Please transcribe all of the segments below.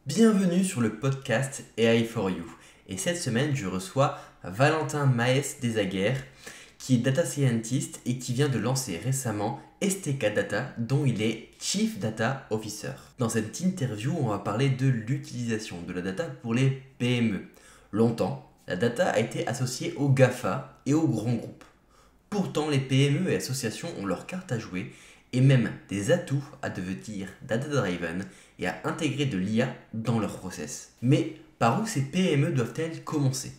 Bienvenue sur le podcast AI for You. Et cette semaine, je reçois Valentin Maes Desaguerres, qui est data scientist et qui vient de lancer récemment STK Data, dont il est Chief Data Officer. Dans cette interview, on va parler de l'utilisation de la data pour les PME. Longtemps, la data a été associée aux GAFA et aux grands groupes. Pourtant, les PME et associations ont leur carte à jouer et même des atouts à devenir data-driven et à intégrer de l'IA dans leur process. Mais par où ces PME doivent-elles commencer?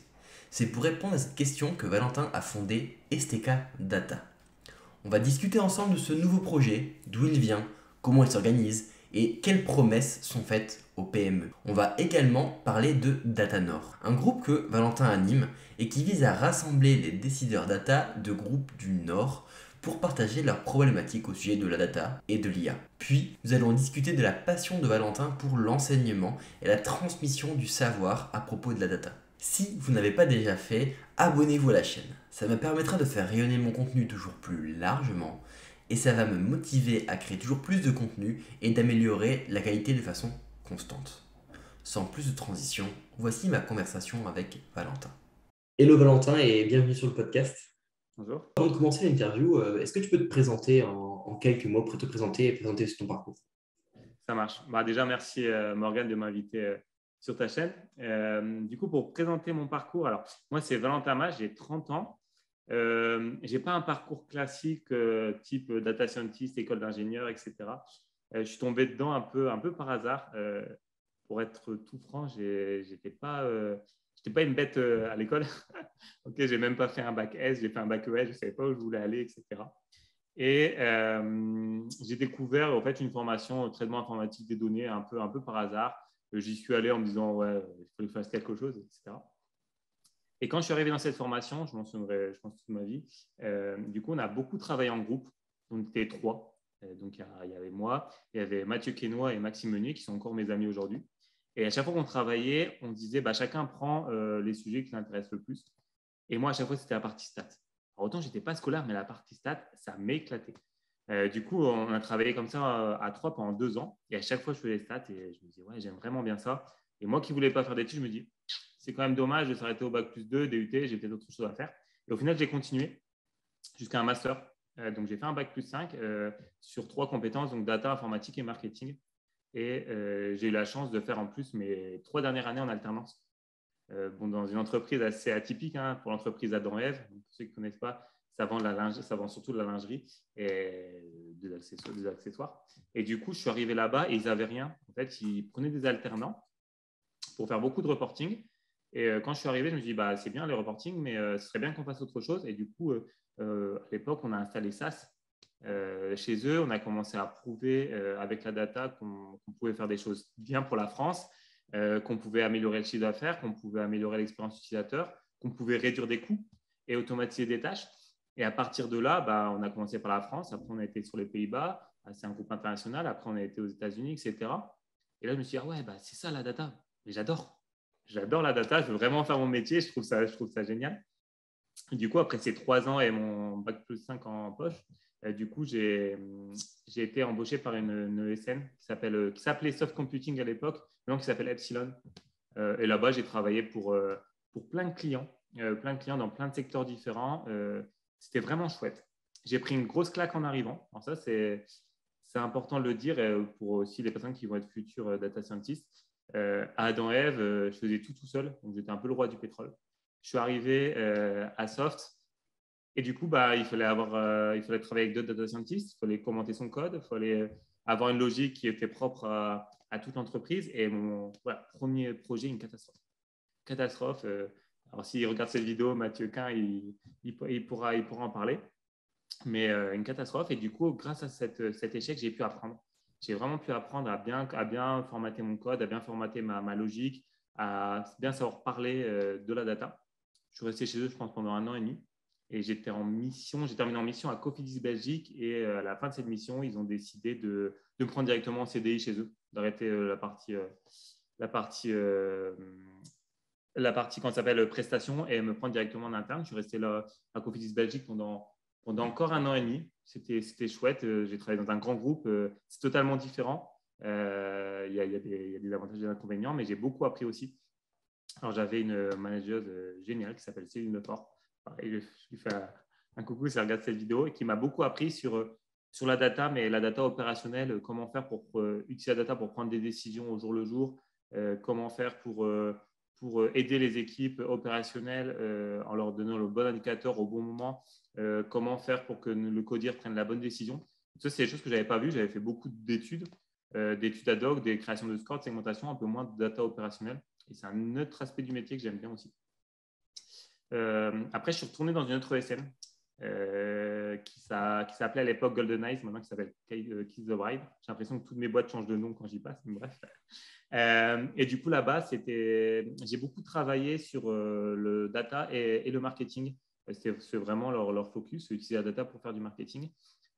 C'est pour répondre à cette question que Valentin a fondé STK Data. On va discuter ensemble de ce nouveau projet, d'où il vient, comment il s'organise et quelles promesses sont faites aux PME. On va également parler de Datanor, un groupe que Valentin anime et qui vise à rassembler les décideurs data de groupes du Nord pour partager leurs problématiques au sujet de la data et de l'IA. Puis, nous allons discuter de la passion de Valentin pour l'enseignement et la transmission du savoir à propos de la data. Si vous n'avez pas déjà fait, abonnez-vous à la chaîne. Ça me permettra de faire rayonner mon contenu toujours plus largement et ça va me motiver à créer toujours plus de contenu et d'améliorer la qualité de façon constante. Sans plus de transition, voici ma conversation avec Valentin. Hello Valentin et bienvenue sur le podcast. Bonjour. Avant de commencer l'interview, est-ce que tu peux te présenter en quelques mots, pour te présenter et présenter ton parcours? Ça marche. Déjà, merci Morgane de m'inviter sur ta chaîne. Du coup, pour présenter mon parcours, alors moi, c'est Valentin Mas, j'ai 30 ans. Je n'ai pas un parcours classique type data scientist, école d'ingénieur, etc. Je suis tombé dedans un peu par hasard. Pour être tout franc, j'étais pas une bête à l'école. Ok, j'ai même pas fait un bac S, j'ai fait un bac ES, je ne savais pas où je voulais aller, etc. Et j'ai découvert en fait une formation au traitement informatique des données un peu par hasard. J'y suis allé en me disant ouais, il faut que je fasse quelque chose, etc. Et quand je suis arrivé dans cette formation, je m'en souviendrai, je pense, toute ma vie. Du coup, on a beaucoup travaillé en groupe. On était trois. Donc, il y avait moi, il y avait Mathieu Quesnoy et Maxime Meunier, qui sont encore mes amis aujourd'hui. Et à chaque fois qu'on travaillait, on disait chacun prend les sujets qui l'intéressent le plus. Et moi, à chaque fois, c'était la partie stats. Alors, autant, je n'étais pas scolaire, mais la partie stats, ça m'éclatait. Du coup, on a travaillé comme ça à trois pendant 2 ans. Et à chaque fois, je faisais les stats et je me disais, ouais, j'aime vraiment bien ça. Et moi qui ne voulais pas faire d'études, je me dis, c'est quand même dommage de s'arrêter au bac plus 2, DUT, j'ai peut-être autre chose à faire. Et au final, j'ai continué jusqu'à un master. Donc, j'ai fait un bac plus 5 sur 3 compétences, donc data, informatique et marketing. Et j'ai eu la chance de faire en plus mes 3 dernières années en alternance. Dans une entreprise assez atypique pour l'entreprise Adam Eve. Pour ceux qui ne connaissent pas, ça vend surtout de la lingerie et des accessoires. Et du coup, je suis arrivé là-bas et ils n'avaient rien. En fait, ils prenaient des alternants pour faire beaucoup de reporting. Et quand je suis arrivé, je me suis dit, c'est bien les reporting, mais ce serait bien qu'on fasse autre chose. Et du coup, à l'époque, on a installé SAS chez eux. On a commencé à prouver avec la data qu'on pouvait faire des choses bien pour la France, qu'on pouvait améliorer le chiffre d'affaires, qu'on pouvait améliorer l'expérience utilisateur, qu'on pouvait réduire des coûts et automatiser des tâches. Et à partir de là, on a commencé par la France. Après, on a été sur les Pays-Bas. C'est un groupe international. Après, on a été aux États-Unis, etc. Et là, je me suis dit, ouais, c'est ça la data. Mais j'adore. J'adore la data. Je veux vraiment faire mon métier. Je trouve ça génial. Et du coup, après ces 3 ans et mon bac plus 5 en poche, du coup, j'ai été embauché par une ESN qui s'appelait Soft Computing à l'époque, maintenant qui s'appelle Epsilon. Et là-bas, j'ai travaillé pour plein de clients dans plein de secteurs différents. C'était vraiment chouette. J'ai pris une grosse claque en arrivant. Alors ça, c'est important de le dire pour aussi les personnes qui vont être futures data scientists. À Adam Eve, je faisais tout seul, donc j'étais un peu le roi du pétrole. Je suis arrivé à Soft et du coup, il fallait travailler avec d'autres data scientists, il fallait commenter son code, il fallait avoir une logique qui était propre à toute l'entreprise. Et mon premier projet, une catastrophe. Catastrophe. Alors, s'il regarde cette vidéo, Mathieu Quin, il pourra en parler. Mais une catastrophe. Et du coup, grâce à cet échec, j'ai pu apprendre. J'ai vraiment pu apprendre à bien formater mon code, à bien formater ma logique, à bien savoir parler de la data. Je suis resté chez eux, je pense, pendant 1 an et demi. Et j'ai terminé en mission à Cofidis Belgique. Et à la fin de cette mission, ils ont décidé de me prendre directement en CDI chez eux, d'arrêter la partie quand ça s'appelle prestation et me prendre directement en interne. Je suis resté là à Cofidis Belgique pendant encore 1 an et demi. C'était chouette. J'ai travaillé dans un grand groupe. C'est totalement différent. Il y a des avantages et des inconvénients, mais j'ai beaucoup appris aussi. Alors, j'avais une manageuse géniale qui s'appelle Céline Lefort. Et je lui fais un coucou si elle regarde cette vidéo et qui m'a beaucoup appris sur la data, mais la data opérationnelle, comment faire pour utiliser la data pour prendre des décisions au jour le jour, comment faire pour aider les équipes opérationnelles en leur donnant le bon indicateur au bon moment, comment faire pour que le codir prenne la bonne décision. Ça, c'est des choses que je n'avais pas vues. J'avais fait beaucoup d'études ad hoc, des créations de scores, de segmentation, un peu moins de data opérationnelle. Et c'est un autre aspect du métier que j'aime bien aussi. Après, je suis retourné dans une autre ESN qui s'appelait à l'époque Golden Eyes, maintenant qui s'appelle Kiss the Bride. J'ai l'impression que toutes mes boîtes changent de nom quand j'y passe, mais bref. Et du coup, là-bas, j'ai beaucoup travaillé sur le data et le marketing. C'est vraiment leur focus, utiliser la data pour faire du marketing.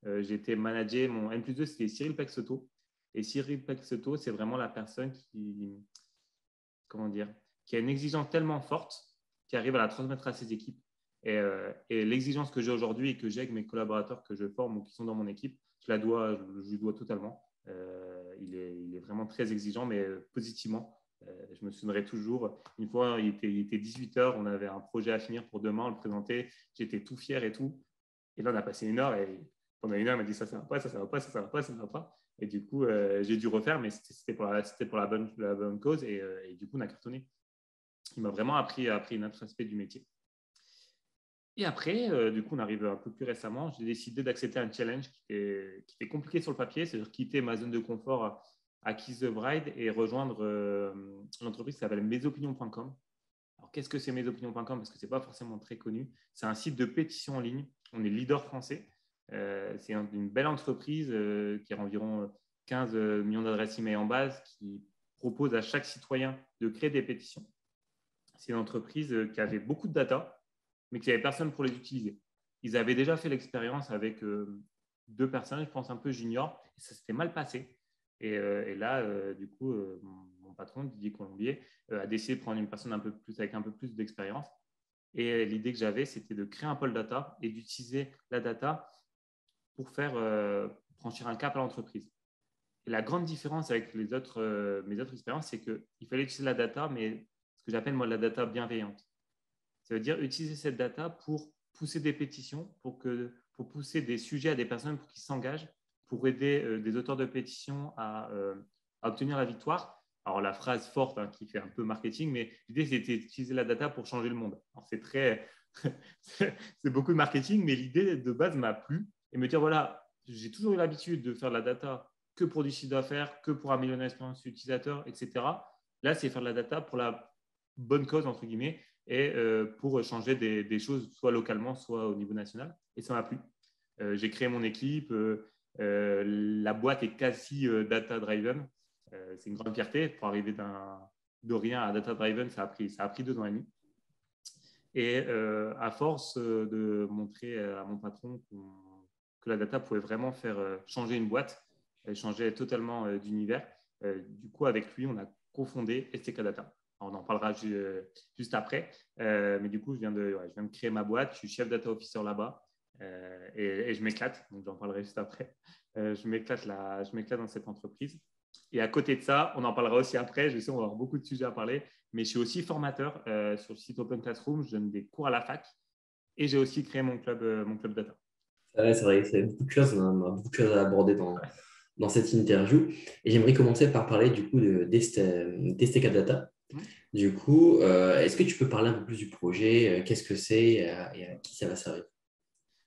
J'ai été managé, mon N+2, c'était Cyril Pexoto. Et Cyril Pexoto, c'est vraiment la personne qui a une exigence tellement forte qui arrive à la transmettre à ses équipes. Et l'exigence que j'ai aujourd'hui et que j'ai avec mes collaborateurs que je forme ou qui sont dans mon équipe, je lui dois totalement. Il est vraiment très exigeant, mais positivement. Je me souviendrai toujours, une fois, il était 18h, on avait un projet à finir pour demain, on le présentait, j'étais tout fier et tout. Et là, on a passé une heure et pendant une heure, il m'a dit ça ne va pas, ça ne va pas, ça ne va pas, ça ne va pas. Et du coup, j'ai dû refaire, mais c'était pour la bonne cause et du coup, on a cartonné. Il m'a vraiment appris un autre aspect du métier. Et après, du coup, on arrive un peu plus récemment, j'ai décidé d'accepter un challenge qui était compliqué sur le papier, c'est-à-dire quitter ma zone de confort à Kiss the Bride et rejoindre l'entreprise qui s'appelle mesopinions.com. Alors, qu'est-ce que c'est mesopinions.com? Parce que ce n'est pas forcément très connu. C'est un site de pétition en ligne. On est leader français. C'est une belle entreprise qui a environ 15 millions d'adresses email en base, qui propose à chaque citoyen de créer des pétitions. C'est une entreprise qui avait beaucoup de data, mais qui n'avait personne pour les utiliser. Ils avaient déjà fait l'expérience avec 2 personnes, je pense un peu juniors, et ça s'était mal passé. Et là, du coup, mon patron, Didier Colombier, a décidé de prendre une personne avec un peu plus d'expérience. Et l'idée que j'avais, c'était de créer un pôle data et d'utiliser la data pour faire franchir un cap à l'entreprise. Et la grande différence avec mes autres expériences, c'est qu'il fallait utiliser la data, mais ce que j'appelle moi la data bienveillante. Ça veut dire utiliser cette data pour pousser des pétitions, pour pousser des sujets à des personnes pour qu'ils s'engagent, pour aider des auteurs de pétitions à obtenir la victoire. Alors, la phrase forte qui fait un peu marketing, mais l'idée, c'était d'utiliser la data pour changer le monde. Alors, c'est beaucoup de marketing, mais l'idée de base m'a plu et me dire, voilà, j'ai toujours eu l'habitude de faire de la data que pour du chiffre d'affaires, que pour améliorer l'expérience utilisateur, etc. Là, c'est faire de la data pour la bonne cause, entre guillemets, et pour changer des choses, soit localement, soit au niveau national. Et ça m'a plu. J'ai créé mon équipe. La boîte est quasi data-driven. C'est une grande fierté. Pour arriver de rien à data-driven, ça a pris 2 ans et demi. Et à force de montrer à mon patron que la data pouvait vraiment faire changer une boîte, changer totalement d'univers, du coup, avec lui, on a cofondé STK Data. On en parlera juste après. Mais du coup, je viens de créer ma boîte. Je suis chef data officer là-bas et je m'éclate. Donc, j'en parlerai juste après. Je m'éclate dans cette entreprise. Et à côté de ça, on en parlera aussi après. Je sais, on va avoir beaucoup de sujets à parler. Mais je suis aussi formateur sur le site Open Classroom. Je donne des cours à la fac. Et j'ai aussi créé mon club data. Ouais, c'est vrai, c'est beaucoup de choses. On a beaucoup de choses à aborder dans cette interview. Et j'aimerais commencer par parler du coup d'STK Data. Du coup, est-ce que tu peux parler un peu plus du projet? Qu'est-ce que c'est et à qui ça va servir?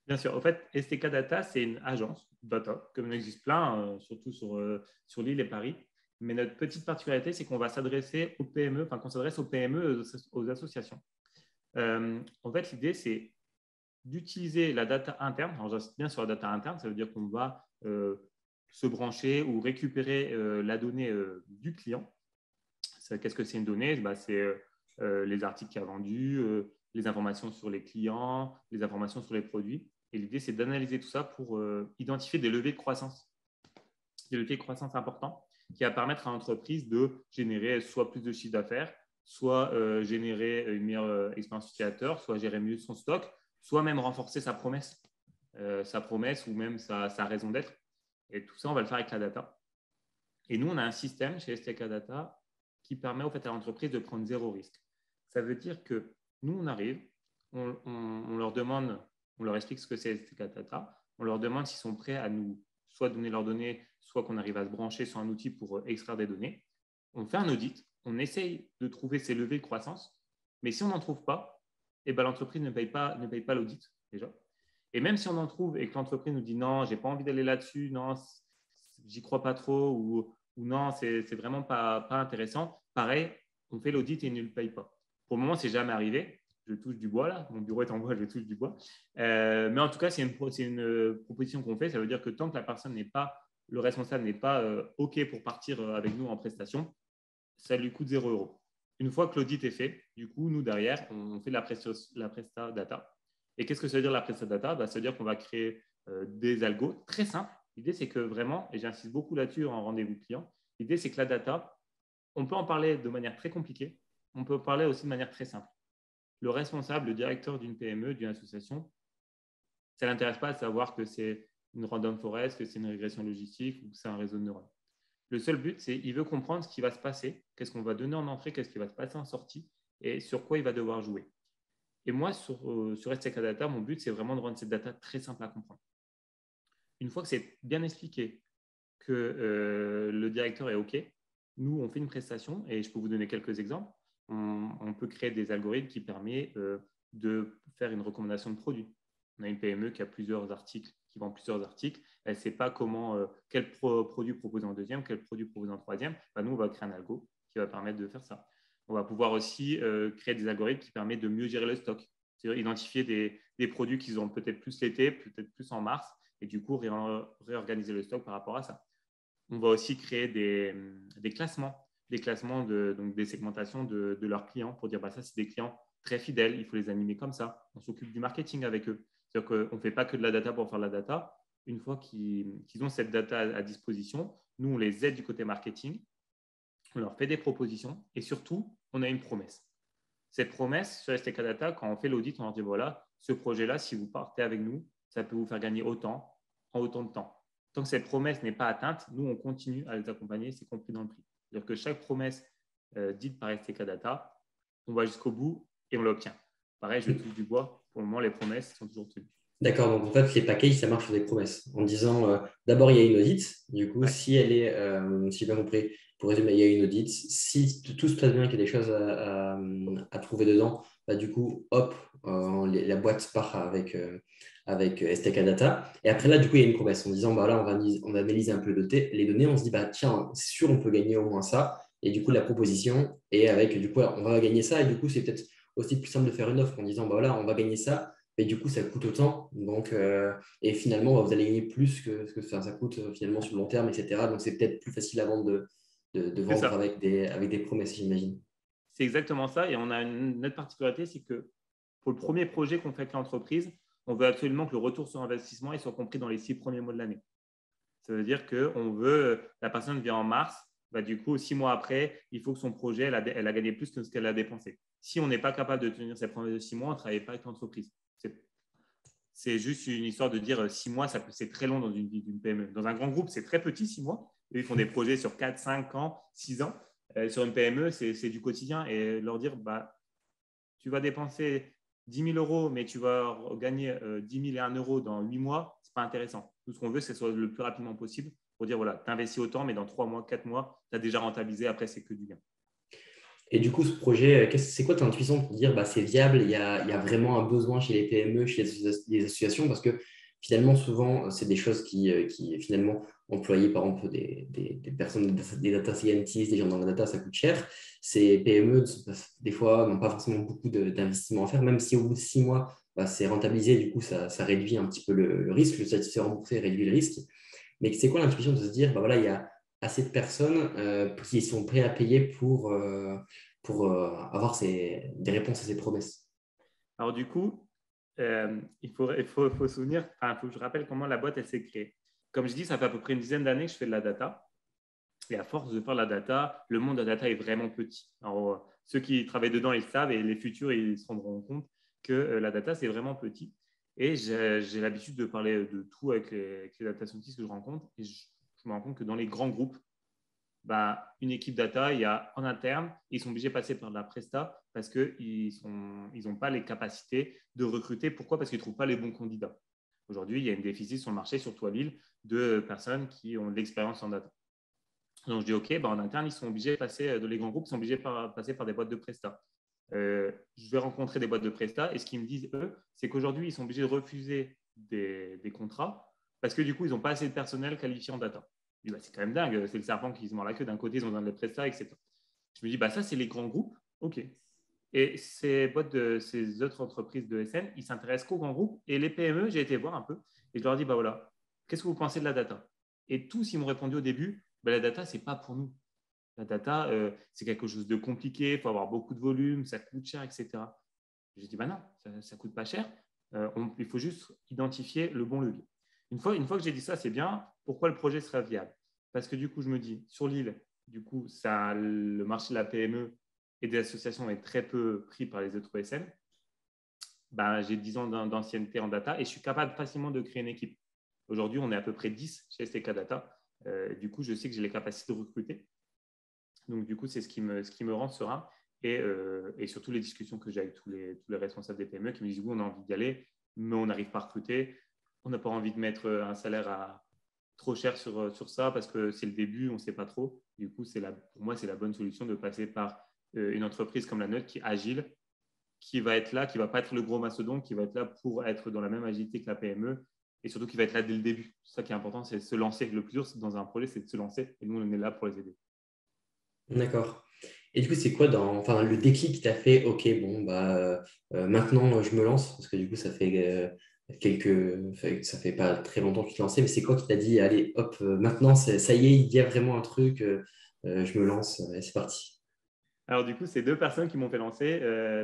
Bien sûr. En fait, STK Data, c'est une agence data, comme il existe plein, surtout sur l'île et Paris. Mais notre petite particularité, c'est qu'on va s'adresser aux PME, enfin qu'on s'adresse aux PME, aux associations. En fait, l'idée, c'est d'utiliser la data interne. Alors, j'insiste bien sur la data interne, ça veut dire qu'on va se brancher ou récupérer la donnée du client. Qu'est-ce que c'est une donnée? C'est les articles qu'il a vendus, les informations sur les clients, les informations sur les produits. Et l'idée, c'est d'analyser tout ça pour identifier des leviers de croissance. Des leviers de croissance importants qui va permettre à l'entreprise de générer soit plus de chiffre d'affaires, soit générer une meilleure expérience utilisateur, soit gérer mieux son stock, soit même renforcer sa promesse ou même sa raison d'être. Et tout ça, on va le faire avec la data. Et nous, on a un système chez STK Data qui permet au fait, à l'entreprise de prendre zéro risque. Ça veut dire que nous, on arrive, on leur demande, on leur explique ce que c'est STK Data, on leur demande s'ils sont prêts à nous soit donner leurs données, soit qu'on arrive à se brancher sur un outil pour extraire des données. On fait un audit, on essaye de trouver ces levées de croissance, mais si on n'en trouve pas, eh ben, l'entreprise ne paye pas l'audit déjà. Et même si on en trouve et que l'entreprise nous dit non, j'ai pas envie d'aller là-dessus, non, j'y crois pas trop, ou non, c'est vraiment pas intéressant, pareil, on fait l'audit et ils ne le payent pas. Pour le moment, c'est jamais arrivé. Je touche du bois là, mon bureau est en bois, je touche du bois. Mais en tout cas, c'est une proposition qu'on fait. Ça veut dire que tant que la personne n'est pas, le responsable n'est pas OK pour partir avec nous en prestation, ça lui coûte 0 €. Une fois que l'audit est fait, du coup, nous derrière, on fait la presta data. Et qu'est-ce que ça veut dire la presta data? Ça veut dire qu'on va créer des algos très simples. L'idée, c'est que vraiment, et j'insiste beaucoup là-dessus en rendez-vous client, l'idée, c'est que la data, on peut en parler de manière très compliquée, on peut en parler aussi de manière très simple. Le responsable, le directeur d'une PME, d'une association, ça ne l'intéresse pas de savoir que c'est une random forest, que c'est une régression logistique ou que c'est un réseau de neurones. Le seul but, c'est qu'il veut comprendre ce qui va se passer, qu'est-ce qu'on va donner en entrée, qu'est-ce qui va se passer en sortie et sur quoi il va devoir jouer. Et moi, sur STK Data, mon but, c'est vraiment de rendre cette data très simple à comprendre. Une fois que c'est bien expliqué, que le directeur est OK, nous, on fait une prestation et je peux vous donner quelques exemples. On peut créer des algorithmes qui permettent de faire une recommandation de produits. On a une PME qui a plusieurs articles, qui vend plusieurs articles. Elle ne sait pas quel produit proposer en deuxième, quel produit proposer en troisième. Nous, on va créer un algo qui va permettre de faire ça. On va pouvoir aussi créer des algorithmes qui permettent de mieux gérer le stock. C'est-à-dire identifier des produits qu'ils ont peut-être plus l'été, peut-être plus en mars, et du coup, réorganiser le stock par rapport à ça. On va aussi créer des classements, donc des segmentations de leurs clients pour dire ça, c'est des clients très fidèles, il faut les animer comme ça. On s'occupe du marketing avec eux. C'est-à-dire qu'on ne fait pas que de la data pour faire de la data. Une fois qu'ils ont cette data à disposition, nous, on les aide du côté marketing, on leur fait des propositions et surtout, on a une promesse. Cette promesse sur STK Data, quand on fait l'audit, on leur dit voilà, ce projet-là, si vous partez avec nous, ça peut vous faire gagner autant en autant de temps. Tant que cette promesse n'est pas atteinte, nous, on continue à les accompagner, c'est compris dans le prix. C'est-à-dire que chaque promesse dite par STK Data, on va jusqu'au bout et on l'obtient. Pareil, je touche du bois. Pour le moment, les promesses sont toujours tenues. D'accord, donc en fait, les packages, ça marche sur des promesses. En disant, d'abord, il y a une audit. Du coup, Ouais. si elle est, si j'ai bien compris, pour résumer, il y a une audit. Si tout se passe bien, qu'il y a des choses à trouver dedans, du coup, hop, la boîte part avec STK Data. Et après, là, du coup, il y a une promesse en disant, là, on va analyser un peu les données. On se dit, tiens, c'est sûr, on peut gagner au moins ça. Et du coup, la proposition est avec, du coup, on va gagner ça. Et du coup, c'est peut-être aussi plus simple de faire une offre en disant, on va gagner ça. Et du coup, ça coûte autant. Donc, et finalement, vous allez gagner plus que ce que ça coûte finalement sur le long terme, etc. Donc, c'est peut-être plus facile à vendre de vendre avec des promesses, j'imagine. C'est exactement ça. Et on a une autre particularité, c'est que pour le premier projet qu'on fait avec l'entreprise, on veut absolument que le retour sur investissement soit compris dans les 6 premiers mois de l'année. Ça veut dire que la personne vient en mars, du coup, 6 mois après, il faut que son projet, elle a gagné plus que ce qu'elle a dépensé. Si on n'est pas capable de tenir ses promesses de 6 mois, on ne travaille pas avec l'entreprise. C'est juste une histoire de dire 6 mois, c'est très long dans une vie d'une PME. Dans un grand groupe, c'est très petit, 6 mois. Ils font des projets sur 4, 5 ans, 6 ans. Sur une PME, c'est du quotidien. Et leur dire, tu vas dépenser 10 000 €, mais tu vas gagner 10 000 et 1 € dans 8 mois, ce n'est pas intéressant. Tout ce qu'on veut, c'est que ce soit le plus rapidement possible pour dire, voilà, tu investis autant, mais dans 3 mois, 4 mois, tu as déjà rentabilisé. Après, c'est que du gain. Et du coup, ce projet, c'est quoi ton intuition pour dire c'est viable, il y a vraiment un besoin chez les PME, chez les associations, parce que finalement, souvent, c'est des choses qui finalement, employer par exemple des personnes, des data scientists, des gens dans la data, ça coûte cher. Ces PME, des fois, n'ont pas forcément beaucoup d'investissement à faire, même si au bout de 6 mois, c'est rentabilisé, du coup, ça réduit un petit peu le risque, le satisfait remboursé réduit le risque. Mais c'est quoi l'intuition de se dire, il y a assez de personnes qui sont prêtes à payer pour avoir des réponses à ces promesses? Alors du coup, il faut souvenir, il faut que je rappelle comment la boîte elle s'est créée. Comme je dis, ça fait à peu près une dizaine d'années que je fais de la data. Et à force de faire de la data, le monde de la data est vraiment petit. Alors, ceux qui travaillent dedans, ils savent, et les futurs, ils se rendront compte que la data, c'est vraiment petit. Et j'ai l'habitude de parler de tout avec les data scientists que je rencontre. Et je me rends compte que dans les grands groupes, une équipe data, il y a en interne, ils sont obligés de passer par de la presta parce qu'ils n'ont pas les capacités de recruter. Pourquoi? Parce qu'ils ne trouvent pas les bons candidats. Aujourd'hui, il y a une déficit sur le marché, surtout à Lille, de personnes qui ont de l'expérience en data. Donc, je dis, OK, en interne, ils sont obligés de passer, les grands groupes sont obligés de passer par des boîtes de presta. Je vais rencontrer des boîtes de presta et ce qu'ils me disent, eux, c'est qu'aujourd'hui, ils sont obligés de refuser des contrats parce que du coup, ils n'ont pas assez de personnel qualifié en data. Je dis, c'est quand même dingue, c'est le serpent qui se mord la queue. D'un côté, ils ont besoin de presta, etc. Je me dis, ça, c'est les grands groupes. OK. Et ces autres entreprises de SN, ils s'intéressent qu'aux grands groupes. Et les PME, j'ai été voir un peu et je leur dis, voilà, qu'est-ce que vous pensez de la data? Et tous, ils m'ont répondu au début, la data, ce n'est pas pour nous. La data, c'est quelque chose de compliqué, il faut avoir beaucoup de volume, ça coûte cher, etc. J'ai dit, non, ça ne coûte pas cher. Il faut juste identifier le bon levier. Une fois que j'ai dit ça, c'est bien. Pourquoi le projet sera viable? Parce que du coup, je me dis, sur l'île, du coup, le marché de la PME et des associations est très peu pris par les autres ESN. J'ai 10 ans d'ancienneté en data et je suis capable facilement de créer une équipe. Aujourd'hui, on est à peu près 10 chez STK Data. Du coup, je sais que j'ai les capacités de recruter. Donc, du coup, c'est ce qui me rend serein. Et surtout, les discussions que j'ai avec tous les responsables des PME qui me disent, oui, on a envie d'y aller, mais on n'arrive pas à recruter. On n'a pas envie de mettre un salaire trop cher sur ça parce que c'est le début, on ne sait pas trop. Du coup, pour moi, c'est la bonne solution de passer par une entreprise comme la nôtre qui est agile, qui va être là, qui ne va pas être le gros mastodonte, qui va être là pour être dans la même agilité que la PME et surtout qui va être là dès le début. C'est ça qui est important, c'est de se lancer. Le plus dur dans un projet, c'est de se lancer et nous, on est là pour les aider. D'accord. Et du coup, c'est quoi le déclic qui t'a fait, OK, maintenant je me lance, parce que du coup, ça fait pas très longtemps que tu te lançais, mais c'est quoi qui t'a dit, allez, hop, maintenant, ça y est, il y a vraiment un truc, je me lance, et c'est parti. Alors, du coup, c'est deux personnes qui m'ont fait lancer.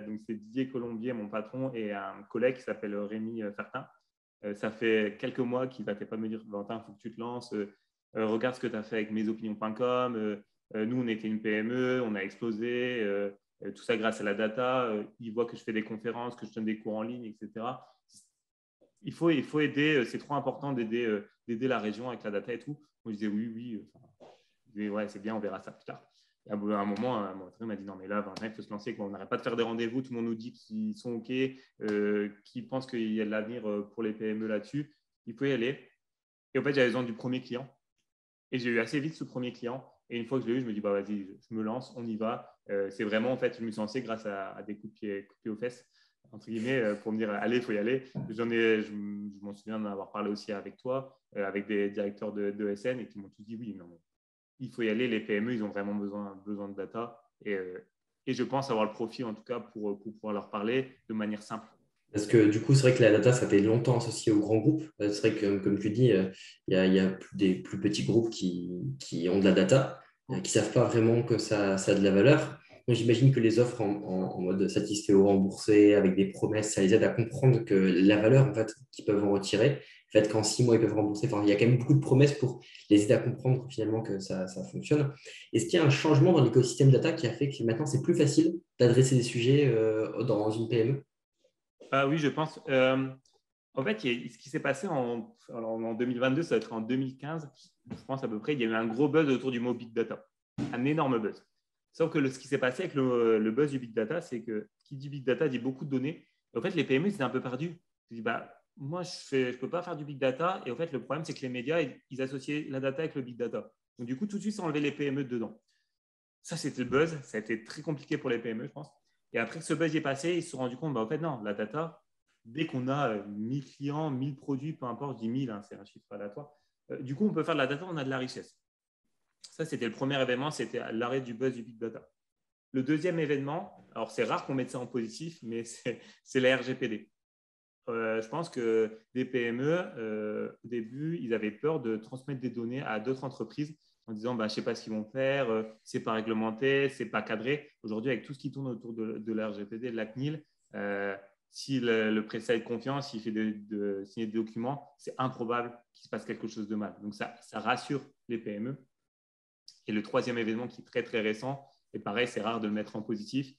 Donc, c'est Didier Colombier, mon patron, et un collègue qui s'appelle Rémi Fertin. Ça fait quelques mois qu'il n'arrêtait pas de me dire, Valentin, il faut que tu te lances. Regarde ce que tu as fait avec mesopinions.com. Nous, on était une PME, on a explosé. Tout ça grâce à la data. Il voit que je fais des conférences, que je donne des cours en ligne, etc. Il faut aider. C'est trop important d'aider la région avec la data et tout. Moi, je disais oui. Ouais, c'est bien, on verra ça plus tard. Et à un moment, il m'a dit non, mais là, il faut se lancer. On n'arrête pas de faire des rendez-vous. Tout le monde nous dit qu'ils sont OK, qu'ils pensent qu'il y a de l'avenir pour les PME là-dessus. Il faut y aller. Et en fait, j'avais besoin du premier client. Et j'ai eu assez vite ce premier client. Et une fois que je l'ai eu, je me dis vas-y, je me lance, on y va. C'est vraiment, en fait, je me suis lancé grâce à des coups de pied aux fesses, entre guillemets, pour me dire allez, il faut y aller. Je m'en souviens d'en avoir parlé aussi avec toi, avec des directeurs de SN et qui m'ont tous dit oui, non, il faut y aller. Les PME, ils ont vraiment besoin de data. Et je pense avoir le profil, en tout cas, pour pouvoir leur parler de manière simple. Parce que du coup, c'est vrai que la data, ça fait longtemps associé aux grands groupes. C'est vrai que, comme tu dis, il y a des plus petits groupes qui ont de la data, qui ne savent pas vraiment que ça a de la valeur. Donc, j'imagine que les offres en mode satisfait ou remboursé, avec des promesses, ça les aide à comprendre que la valeur en fait, qu'ils peuvent en retirer, en fait, qu'en 6 mois, ils peuvent rembourser. Enfin, il y a quand même beaucoup de promesses pour les aider à comprendre finalement que ça fonctionne. Est-ce qu'il y a un changement dans l'écosystème data qui a fait que maintenant, c'est plus facile d'adresser des sujets dans une PME? Oui, je pense. En fait, ce qui s'est passé en 2022, ça va être en 2015, je pense à peu près, il y a eu un gros buzz autour du mot Big Data, un énorme buzz. Sauf que ce qui s'est passé avec le buzz du Big Data, c'est que qui dit Big Data dit beaucoup de données. Et en fait, les PME, c'était un peu perdu. Je dis, moi, je ne peux pas faire du Big Data. Et en fait, le problème, c'est que les médias, ils associaient la data avec le Big Data. Donc, du coup, tout de suite, ça enlevait les PME dedans. Ça, c'était le buzz. Ça a été très compliqué pour les PME, je pense. Et après que ce buzz est passé, ils se sont rendus compte, en fait, non, la data, dès qu'on a 1000 clients, 1000 produits, peu importe, je dis 1000, c'est un chiffre aléatoire. Du coup, on peut faire de la data, on a de la richesse. Ça, c'était le premier événement, c'était l'arrêt du buzz du big data. Le deuxième événement, alors c'est rare qu'on mette ça en positif, mais c'est la RGPD. Je pense que des PME, au début, ils avaient peur de transmettre des données à d'autres entreprises en disant je ne sais pas ce qu'ils vont faire, ce n'est pas réglementé, ce n'est pas cadré. Aujourd'hui, avec tout ce qui tourne autour de la RGPD, de la CNIL, si le prestataire est de confiance, s'il fait signer des documents, c'est improbable qu'il se passe quelque chose de mal. Donc, ça rassure les PME. Et le troisième événement qui est très, très récent, et pareil, c'est rare de le mettre en positif,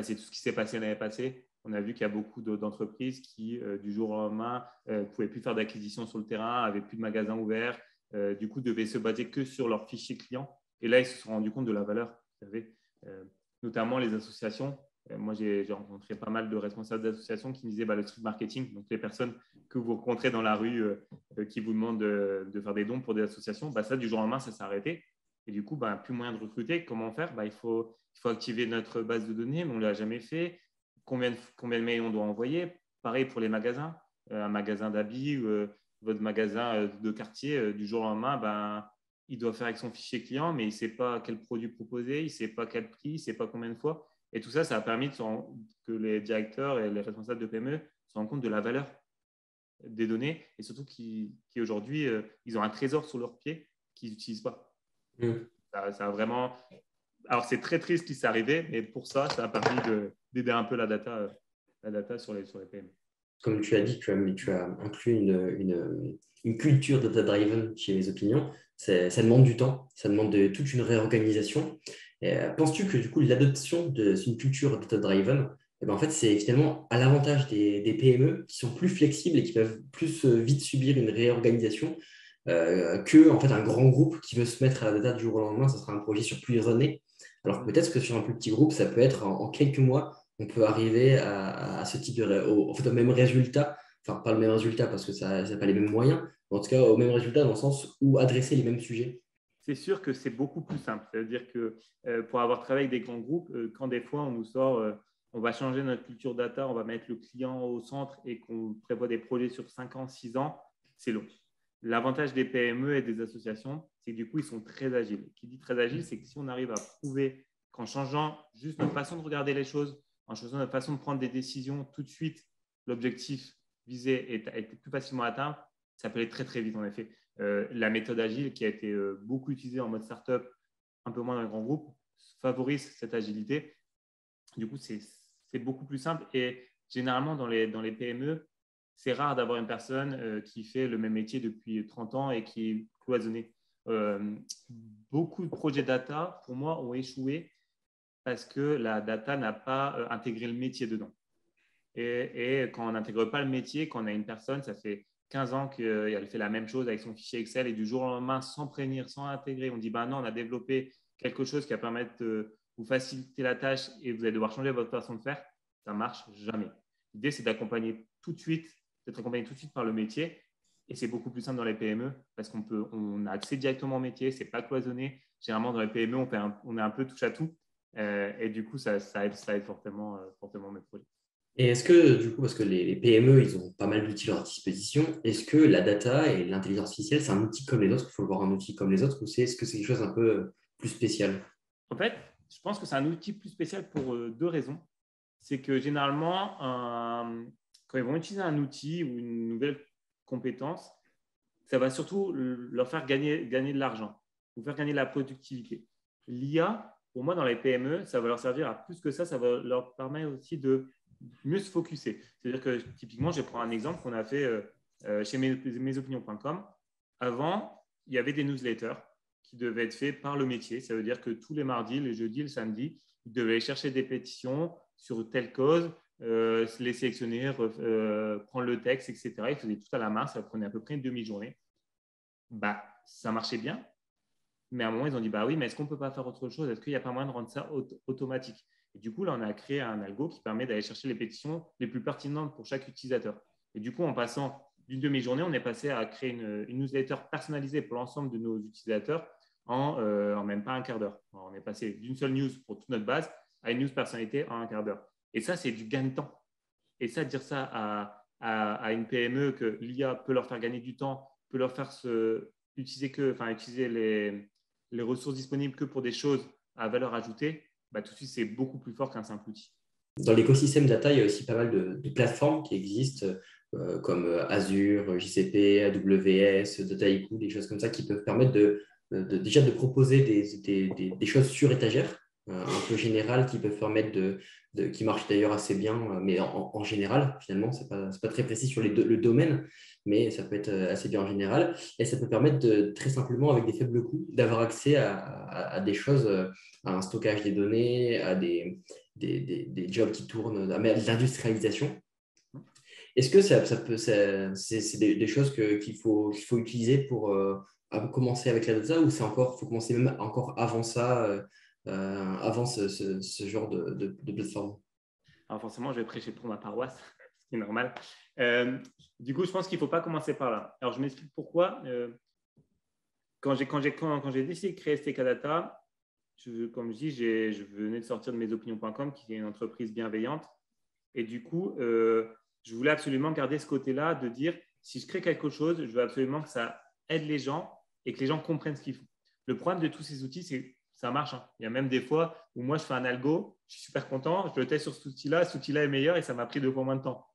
c'est tout ce qui s'est passé l'année passée. On a vu qu'il y a beaucoup d'entreprises qui, du jour au lendemain, ne pouvaient plus faire d'acquisition sur le terrain, n'avaient plus de magasins ouverts, du coup, devaient se baser que sur leurs fichiers clients Et là, ils se sont rendus compte de la valeur, vous savez, notamment les associations. Moi, j'ai rencontré pas mal de responsables d'associations qui me disaient le street marketing, donc les personnes que vous rencontrez dans la rue qui vous demandent de faire des dons pour des associations, ça, du jour au lendemain, ça s'est arrêté. Et du coup, plus moyen de recruter. Comment faire? Il faut activer notre base de données, mais on ne l'a jamais fait. Combien de mails on doit envoyer? Pareil pour les magasins. Un magasin d'habits, votre magasin de quartier, du jour au lendemain, il doit faire avec son fichier client, mais il ne sait pas quel produit proposer, il ne sait pas quel prix, il ne sait pas combien de fois. Et tout ça, ça a permis que les directeurs et les responsables de PME se rendent compte de la valeur des données et surtout qu'aujourd'hui, ils ont un trésor sur leurs pieds qu'ils n'utilisent pas. Ça a vraiment… Alors, c'est très triste qu'il s'est arrivé, mais pour ça, ça a permis d'aider un peu la data sur les PME. Comme tu as dit, tu as inclus une culture data-driven chez Les Opinions. Ça demande du temps, ça demande toute une réorganisation. Penses-tu que du coup, l'adoption d'une culture data-driven, en fait, c'est finalement à l'avantage des PME qui sont plus flexibles et qui peuvent plus vite subir une réorganisation que en fait, un grand groupe qui veut se mettre à la data du jour au lendemain, ça sera un projet sur plusieurs années. Alors peut-être que sur un plus petit groupe, ça peut être en quelques mois, on peut arriver à ce type au même résultat, enfin pas le même résultat parce que ça n'a pas les mêmes moyens, mais en tout cas au même résultat dans le sens où adresser les mêmes sujets. C'est sûr que c'est beaucoup plus simple. C'est-à-dire que pour avoir travaillé avec des grands groupes, quand des fois on nous sort, on va changer notre culture data, on va mettre le client au centre et qu'on prévoit des projets sur 5 ans, 6 ans, c'est long. L'avantage des PME et des associations, c'est que du coup, ils sont très agiles. Qui dit très agile, c'est que si on arrive à prouver qu'en changeant juste notre façon de regarder les choses, en changeant notre façon de prendre des décisions, tout de suite, l'objectif visé est plus facilement atteint, ça peut aller très, très vite en effet. La méthode agile qui a été beaucoup utilisée en mode startup, un peu moins dans les grands groupes, favorise cette agilité. Du coup, c'est beaucoup plus simple et généralement dans les PME, c'est rare d'avoir une personne qui fait le même métier depuis 30 ans et qui est cloisonnée. Beaucoup de projets data, pour moi, ont échoué parce que la data n'a pas intégré le métier dedans. Et quand on n'intègre pas le métier, quand on a une personne, ça fait 15 ans qu'elle fait la même chose avec son fichier Excel et du jour au lendemain, sans prévenir, sans intégrer, on dit non, on a développé quelque chose qui va permettre de vous faciliter la tâche et vous allez devoir changer votre façon de faire, ça ne marche jamais. L'idée, c'est d'être accompagné tout de suite par le métier et c'est beaucoup plus simple dans les PME parce qu'on a accès directement au métier, ce n'est pas cloisonné. Généralement, dans les PME, on est un peu touche à tout et du coup, ça aide fortement mes projets. Et est-ce que, du coup, parce que les PME, ils ont pas mal d'outils à leur disposition, est-ce que la data et l'intelligence artificielle, c'est un outil comme les autres, il faut le voir un outil comme les autres, ou est-ce que c'est quelque chose un peu plus spécial? En fait, je pense que c'est un outil plus spécial pour deux raisons. C'est que généralement, quand ils vont utiliser un outil ou une nouvelle compétence, ça va surtout leur faire gagner de l'argent ou faire gagner de la productivité. L'IA, pour moi, dans les PME, ça va leur servir à plus que ça va leur permettre aussi de mieux se focuser. C'est-à-dire que typiquement, je prends un exemple qu'on a fait chez mesopinions.com. Avant, il y avait des newsletters qui devaient être faits par le métier. Ça veut dire que tous les mardis, les jeudis, le samedi, ils devaient chercher des pétitions sur telle cause, les sélectionner, prendre le texte, etc. Ils faisaient tout à la main. Ça prenait à peu près une demi-journée. Ça marchait bien. Mais à un moment, ils ont dit, oui, mais est-ce qu'on ne peut pas faire autre chose? Est-ce qu'il n'y a pas moyen de rendre ça automatique? Et du coup, là, on a créé un algo qui permet d'aller chercher les pétitions les plus pertinentes pour chaque utilisateur. Et du coup, en passant d'une demi-journée, on est passé à créer une newsletter personnalisée pour l'ensemble de nos utilisateurs en même pas un quart d'heure. On est passé d'une seule news pour toute notre base à une news personnalité en un quart d'heure. Et ça, c'est du gain de temps. Et ça, dire ça à une PME que l'IA peut leur faire gagner du temps, peut leur faire utiliser les ressources disponibles que pour des choses à valeur ajoutée, tout de suite, c'est beaucoup plus fort qu'un simple outil. Dans l'écosystème data, il y a aussi pas mal de plateformes qui existent, comme Azure, GCP, AWS, Dataiku, des choses comme ça qui peuvent permettre déjà de proposer des choses sur étagère, un peu générales, qui peuvent permettre qui marchent d'ailleurs assez bien, mais en général, finalement, c'est pas très précis sur le domaine, mais ça peut être assez bien en général. Et ça peut permettre très simplement, avec des faibles coûts, d'avoir accès à des choses, à un stockage des données, à des jobs qui tournent, à de l'industrialisation. Est-ce que c'est des choses qu'il faut utiliser pour commencer avec la data ou faut commencer même encore avant ça, avant ce genre de plateforme? Alors forcément, je vais prêcher pour ma paroisse, ce qui est normal. Du coup, je pense qu'il ne faut pas commencer par là. Alors, je m'explique pourquoi. Quand j'ai décidé de créer STK Data, comme je dis, je venais de sortir de mesopinions.com, qui est une entreprise bienveillante. Et du coup, je voulais absolument garder ce côté-là de dire, si je crée quelque chose, je veux absolument que ça aide les gens et que les gens comprennent ce qu'ils font. Le problème de tous ces outils, c'est que ça marche. Hein. Il y a même des fois où moi, je fais un algo, je suis super content, je le teste sur cet outil-là est meilleur et ça m'a pris 2 fois moins de temps.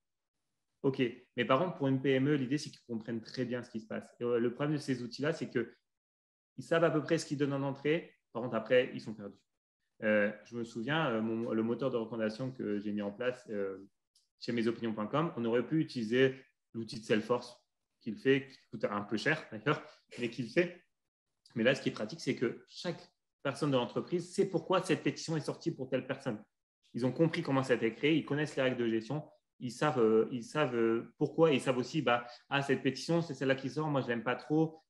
OK. Mais par contre, pour une PME, l'idée, c'est qu'ils comprennent très bien ce qui se passe. Et le problème de ces outils-là, c'est qu'ils savent à peu près ce qu'ils donnent en entrée. Par contre, après, ils sont perdus. Je me souviens, le moteur de recommandation que j'ai mis en place chez mesopinions.com, on aurait pu utiliser l'outil de Salesforce qui le fait, qui coûte un peu cher d'ailleurs, mais qui le fait. Mais là, ce qui est pratique, c'est que chaque personne de l'entreprise sait pourquoi cette pétition est sortie pour telle personne. Ils ont compris comment ça a été créé, ils connaissent les règles de gestion, ils savent pourquoi, ils savent aussi, cette pétition, c'est celle-là qui sort, moi je ne l'aime pas trop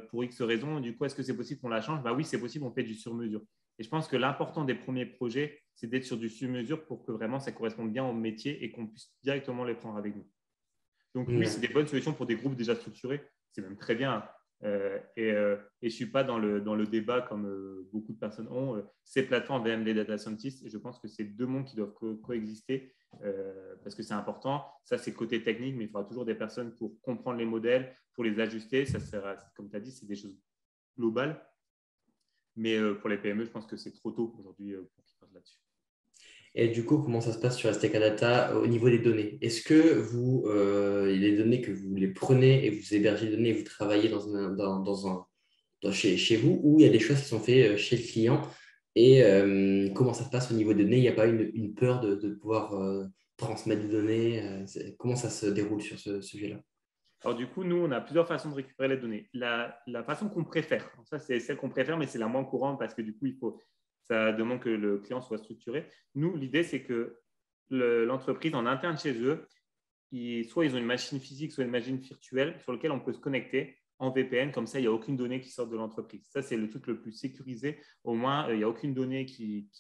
pour X raisons, du coup, est-ce que c'est possible qu'on la change? Oui, c'est possible, on fait du sur-mesure. Et je pense que l'important des premiers projets, c'est d'être sur du sur-mesure pour que vraiment ça corresponde bien au métier et qu'on puisse directement les prendre avec nous. Donc oui, c'est des bonnes solutions pour des groupes déjà structurés, c'est même très bien. Et je ne suis pas dans le débat comme beaucoup de personnes ont. Ces plateformes VM des data scientists, et je pense que c'est 2 mondes qui doivent coexister parce que c'est important. Ça, c'est le côté technique, mais il faudra toujours des personnes pour comprendre les modèles, pour les ajuster. Ça sera, comme tu as dit, c'est des choses globales. Mais pour les PME, je pense que c'est trop tôt aujourd'hui pour qu'ils partent là-dessus. Et du coup, comment ça se passe sur STK Data au niveau des données? Est-ce que les données que vous les prenez et vous hébergez les données et vous travaillez chez vous, ou il y a des choses qui sont faites chez le client? Et comment ça se passe au niveau des données? Il n'y a pas une peur de pouvoir transmettre des données? Comment ça se déroule sur ce sujet-là? Alors du coup, nous, on a plusieurs façons de récupérer les données. La façon qu'on préfère, ça c'est celle qu'on préfère, mais c'est la moins courante parce que du coup, ça demande que le client soit structuré. Nous, l'idée, c'est que l'entreprise, en interne chez eux, soit ils ont une machine physique, soit une machine virtuelle sur laquelle on peut se connecter en VPN. Comme ça, il n'y a aucune donnée qui sort de l'entreprise. Ça, c'est le truc le plus sécurisé. Au moins, il n'y a aucune donnée qui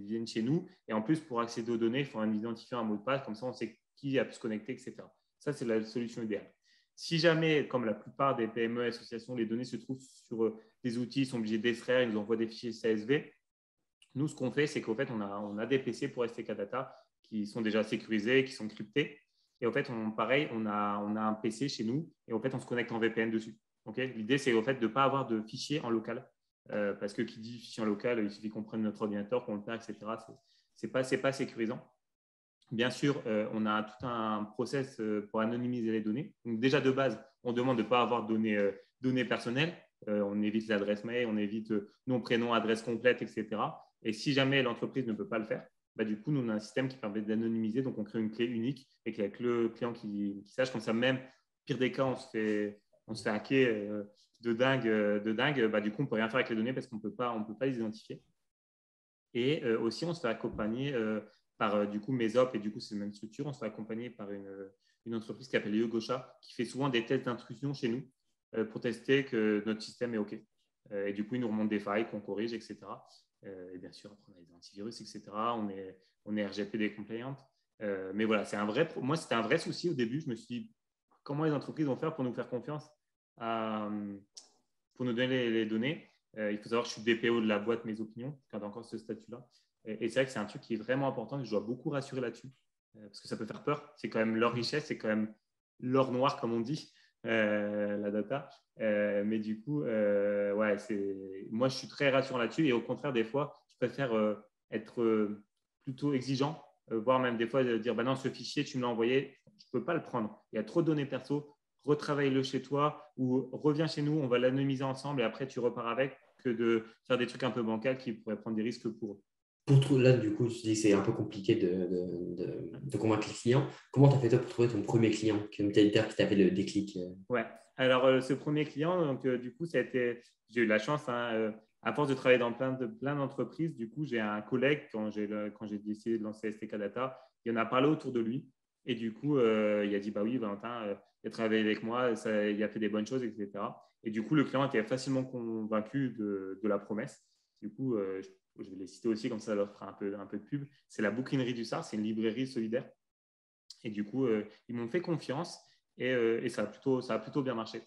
vienne chez nous. Et en plus, pour accéder aux données, il faut identifier un mot de passe. Comme ça, on sait qui a pu se connecter, etc. Ça, c'est la solution idéale. Si jamais, comme la plupart des PME et associations, les données se trouvent sur des outils, ils sont obligés d'extraire, ils nous envoient des fichiers CSV. Nous, ce qu'on fait, c'est qu'en fait, on a des PC pour STK Data qui sont déjà sécurisés, qui sont cryptés. Et en fait, pareil, on a un PC chez nous et en fait, on se connecte en VPN dessus. Okay. L'idée, c'est en fait de ne pas avoir de fichiers en local parce que qui dit fichier en local, il suffit qu'on prenne notre ordinateur, qu'on le perd, etc. Ce n'est pas sécurisant. Bien sûr, on a tout un process pour anonymiser les données. Donc déjà de base, on demande de ne pas avoir de données personnelles. On évite l'adresse mail, on évite nom, prénom, adresse complète, etc. Et si jamais l'entreprise ne peut pas le faire, du coup, nous, on a un système qui permet d'anonymiser. Donc, on crée une clé unique et qu'il y a que le client qui sache. Comme ça, même, pire des cas, on se fait hacker de dingue. Du coup, on ne peut rien faire avec les données parce qu'on ne peut pas les identifier. Et aussi, on se fait accompagner par du coup Mesop, et du coup, c'est la même structure. On se fait accompagner par une entreprise qui s'appelle Yogosha, qui fait souvent des tests d'intrusion chez nous pour tester que notre système est OK. Et du coup, ils nous remontent des failles qu'on corrige, etc. Et bien sûr, après, on a des antivirus, etc. On est RGPD compliant. Mais voilà, moi, c'était un vrai souci au début. Je me suis dit, comment les entreprises vont faire pour nous faire confiance, pour nous donner les données. Il faut savoir que je suis DPO de la boîte Mes Opinions, je garde encore ce statut-là. Et c'est vrai que c'est un truc qui est vraiment important, que je dois beaucoup rassurer là-dessus, parce que ça peut faire peur. C'est quand même leur richesse, c'est quand même l'or noir, comme on dit, la data. Mais du coup, moi, je suis très rassurant là-dessus. Et au contraire, des fois, je préfère être plutôt exigeant, voire même des fois dire, non, ce fichier, tu me l'as envoyé, je ne peux pas le prendre. Il y a trop de données perso, retravaille-le chez toi ou reviens chez nous, on va l'anonymiser ensemble et après, tu repars avec, que de faire des trucs un peu bancals qui pourraient prendre des risques pour eux. Là, du coup, tu dis que c'est un peu compliqué de convaincre les clients. Comment tu as fait toi pour trouver ton premier client, qui t'a fait le déclic? Ouais. Alors, ce premier client, donc, du coup, j'ai eu la chance, à force de travailler dans plein d'entreprises, du coup, j'ai un collègue, quand j'ai décidé de lancer STK Data, il en a parlé autour de lui. Et du coup, il a dit, oui, Valentin, il a travaillé avec moi, il a fait des bonnes choses, etc. Et du coup, le client était facilement convaincu de la promesse. Du coup, je vais les citer aussi, comme ça leur fera un peu de pub. C'est la Bouquinerie du Sar, c'est une librairie solidaire. Et du coup, ils m'ont fait confiance et ça a plutôt bien marché.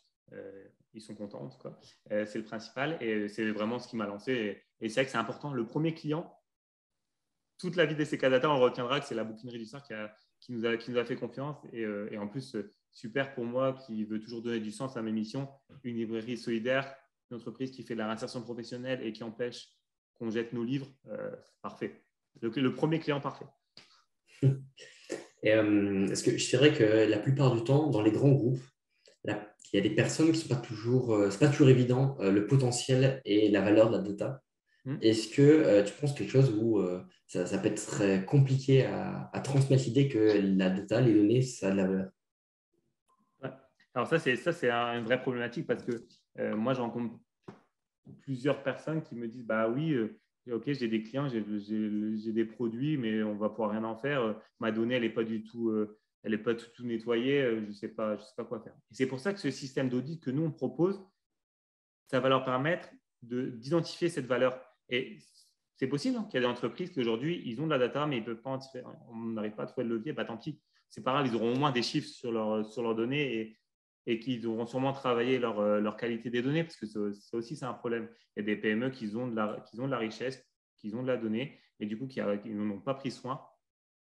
Ils sont contents, en tout cas. C'est le principal et c'est vraiment ce qui m'a lancé. Et c'est vrai que c'est important. Le premier client, toute la vie des STK Data, on retiendra que c'est la Bouquinerie du Sar qui nous a fait confiance. Et en plus, super pour moi qui veut toujours donner du sens à mes missions. Une librairie solidaire, une entreprise qui fait de la réinsertion professionnelle et qui empêche qu'on jette nos livres, parfait. Le premier client parfait. Et est-ce que c'est vrai que la plupart du temps, dans les grands groupes, il y a des personnes qui ne sont pas toujours, c'est pas toujours évident le potentiel et la valeur de la data. Est-ce que tu penses quelque chose où ça peut être très compliqué à transmettre l'idée que la data, les données, ça a de la valeur? Ouais. Alors ça, c'est une vraie problématique parce que moi, je rencontre plusieurs personnes qui me disent, bah oui, ok, j'ai des clients, j'ai des produits, mais on va pouvoir rien en faire. Ma donnée, elle n'est pas du tout, elle est pas tout nettoyée. Je sais pas quoi faire. Et c'est pour ça que ce système d'audit que nous on propose, ça va leur permettre d'identifier cette valeur. Et c'est possible qu'il y a des entreprises qui aujourd'hui, ils ont de la data, mais ils peuvent pas en tirer, on n'arrive pas à trouver le levier. Bah tant pis, c'est pas grave, ils auront au moins des chiffres sur leurs données et qu'ils auront sûrement travaillé leur qualité des données, parce que ça aussi, c'est un problème. Il y a des PME qui ont de la richesse, qui ont de la donnée, et du coup, qui n'en ont pas pris soin.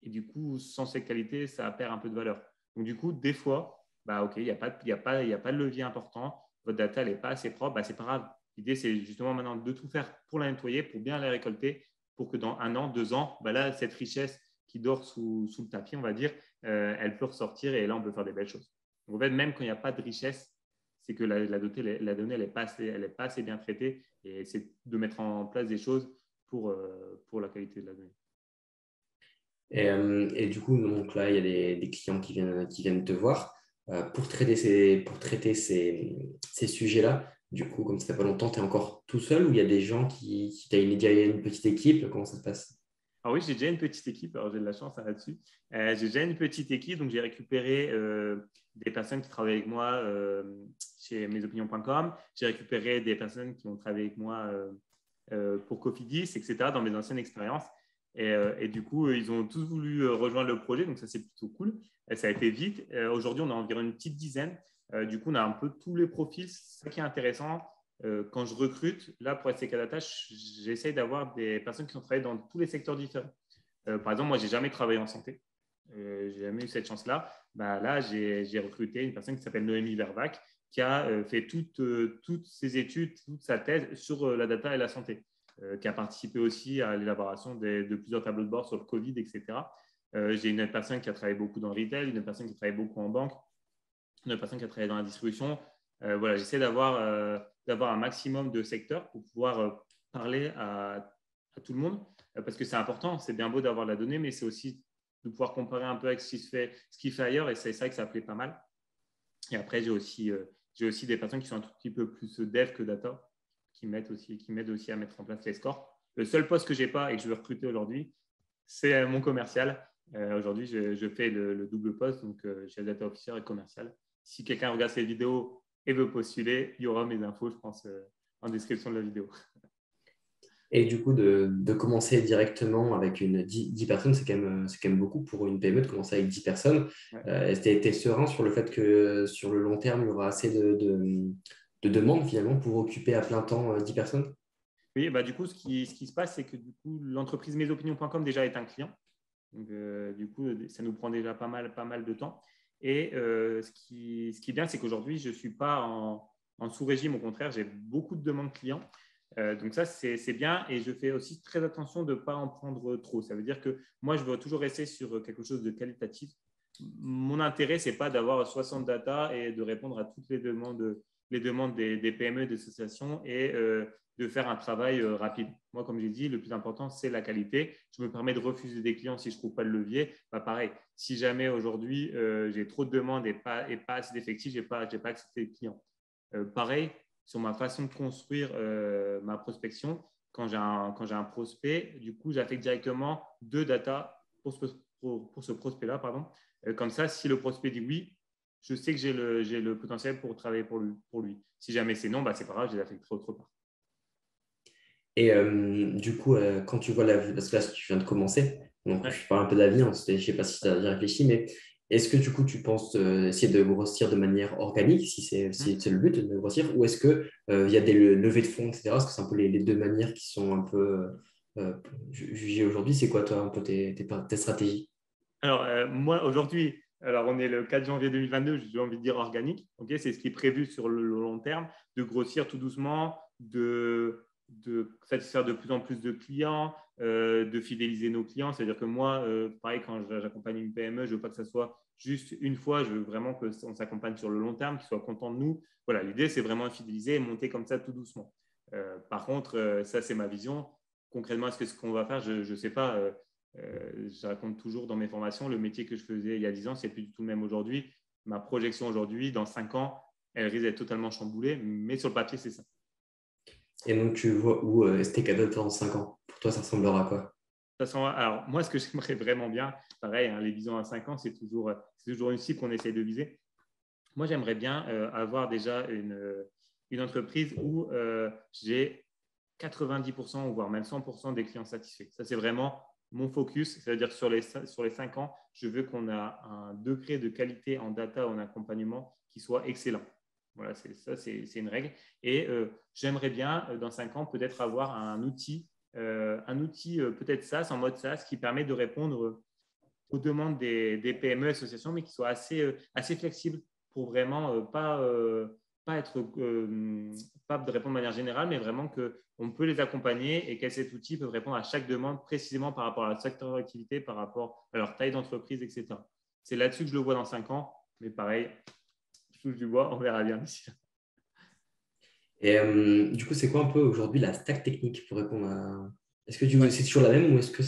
Et du coup, sans cette qualité, ça perd un peu de valeur. Donc, du coup, des fois, bah, OK, il n'y a pas de levier important, votre data n'est pas assez propre, bah, ce n'est pas grave. L'idée, c'est justement maintenant de tout faire pour la nettoyer, pour bien la récolter, pour que dans 1 an, 2 ans, bah, là, cette richesse qui dort sous le tapis, on va dire, elle peut ressortir et là, on peut faire des belles choses. Donc, en fait, même quand il n'y a pas de richesse, c'est que la donnée, elle n'est pas assez bien traitée et c'est de mettre en place des choses pour la qualité de la donnée. Et du coup, donc là, il y a des clients qui viennent te voir pour traiter ces sujets-là. Du coup, comme ça fait pas longtemps, tu es encore tout seul ou il y a des gens qui t'as déjà une petite équipe? Comment ça se passe? Ah oui, j'ai déjà une petite équipe, alors j'ai de la chance là-dessus. J'ai déjà une petite équipe, donc j'ai récupéré des personnes qui travaillent avec moi chez mesopinions.com. J'ai récupéré des personnes qui ont travaillé avec moi pour Cofidis, etc., dans mes anciennes expériences. Et du coup, ils ont tous voulu rejoindre le projet, donc ça, c'est plutôt cool. Et ça a été vite. Aujourd'hui, on a environ une petite dizaine. Du coup, on a un peu tous les profils. C'est ça qui est intéressant. Quand je recrute, là, pour STK Data, j'essaye d'avoir des personnes qui ont travaillé dans tous les secteurs différents. Par exemple, moi, je n'ai jamais travaillé en santé. Je n'ai jamais eu cette chance-là. Bah, là, j'ai recruté une personne qui s'appelle Noémie Vervac, qui a fait toutes ses études, toute sa thèse sur la data et la santé, qui a participé aussi à l'élaboration de plusieurs tableaux de bord sur le Covid, etc. J'ai une autre personne qui a travaillé beaucoup dans le retail, une autre personne qui a travaillé beaucoup en banque, une autre personne qui a travaillé dans la distribution. Voilà, j'essaie d'avoir un maximum de secteurs pour pouvoir parler à tout le monde, parce que c'est important. C'est bien beau d'avoir la donnée, mais c'est aussi de pouvoir comparer un peu avec ce qui fait ailleurs, et c'est ça que ça plaît pas mal. Et après, j'ai aussi des personnes qui sont un tout petit peu plus dev que data, qui m'aident aussi à mettre en place les scores. Le seul poste que je n'ai pas et que je veux recruter aujourd'hui, c'est mon commercial. Aujourd'hui, je fais le double poste, donc je suis data officer et commercial. Si quelqu'un regarde cette vidéo et veut postuler, il y aura mes infos, je pense, en description de la vidéo. Et du coup, de commencer directement avec 10 personnes, c'est quand même beaucoup pour une PME de commencer avec 10 personnes. Ouais. Est-ce que tu es serein sur le fait que sur le long terme, il y aura assez de demandes finalement pour occuper à plein temps 10 personnes? Oui, bah, du coup, ce qui se passe, c'est que du coup, l'entreprise mesopinions.com déjà est un client. Donc, du coup, ça nous prend déjà pas mal de temps. Et ce qui est bien, c'est qu'aujourd'hui, je ne suis pas en sous-régime. Au contraire, j'ai beaucoup de demandes clients. Donc ça, c'est bien. Et je fais aussi très attention de ne pas en prendre trop. Ça veut dire que moi, je veux toujours rester sur quelque chose de qualitatif. Mon intérêt, ce n'est pas d'avoir 60 data et de répondre à toutes les demandes des PME, des associations et de faire un travail rapide. Moi, comme j'ai dit, le plus important, c'est la qualité. Je me permets de refuser des clients si je ne trouve pas le levier. Bah, pareil, si jamais aujourd'hui, j'ai trop de demandes et pas assez d'effectifs, je n'ai pas accepté les clients. Pareil, sur ma façon de construire ma prospection, quand j'ai un prospect, du coup, j'affecte directement 2 data pour ce prospect-là. Comme ça, si le prospect dit oui, je sais que j'ai le potentiel pour travailler pour lui. Si jamais c'est non, c'est pas grave, je les affecterai autre part. Et du coup, quand tu vois parce que là, tu viens de commencer, donc Ouais. je parle un peu d'avenir, je ne sais pas si tu as bien réfléchi, mais est-ce que du coup, tu penses essayer de grossir de manière organique, si c'est le but de grossir, ou est-ce qu'il y a des levées de fonds, etc. Parce que c'est un peu les deux manières qui sont un peu jugées aujourd'hui. C'est quoi, toi, un peu tes stratégies? Alors, moi, aujourd'hui, on est le 4 janvier 2022, j'ai envie de dire organique. Okay, c'est ce qui est prévu sur le long terme, de grossir tout doucement, de satisfaire de plus en plus de clients, de fidéliser nos clients. C'est-à-dire que moi, pareil, quand j'accompagne une PME, je ne veux pas que ça soit juste une fois, je veux vraiment qu'on s'accompagne sur le long terme, qu'ils soient contents de nous. Voilà, l'idée, c'est vraiment de fidéliser et monter comme ça tout doucement. Par contre, ça, c'est ma vision. Concrètement, est-ce que ce qu'on va faire, je ne sais pas. Je raconte toujours dans mes formations, le métier que je faisais il y a 10 ans, c'est plus du tout le même aujourd'hui. Ma projection aujourd'hui, dans 5 ans, elle risque d'être totalement chamboulée, mais sur le papier, c'est ça. Et donc, tu vois où STK dans 5 ans? Pour toi, ça ressemblera à quoi? Alors, moi, ce que j'aimerais vraiment bien, pareil, hein, les visions à 5 ans, c'est toujours une cible qu'on essaie de viser. Moi, j'aimerais bien avoir déjà une entreprise où j'ai 90%, voire même 100% des clients satisfaits. Ça, c'est vraiment mon focus. C'est-à-dire sur les 5 ans, je veux qu'on ait un degré de qualité en data, en accompagnement qui soit excellent. Voilà, c'est une règle. Et j'aimerais bien, dans 5 ans, peut-être avoir un outil peut-être SaaS, en mode SaaS, qui permet de répondre aux demandes des PME associations, mais qui soit assez flexible pour vraiment pas de répondre de manière générale, mais vraiment qu'on peut les accompagner et que cet outil peut répondre à chaque demande précisément par rapport à leur secteur d'activité, par rapport à leur taille d'entreprise, etc. C'est là-dessus que je le vois dans 5 ans, mais pareil, je touche du bois, on verra bien d'ici là. Et du coup, c'est quoi un peu aujourd'hui la stack technique pour répondre à… Est-ce que Ouais. c'est toujours la même ou est-ce que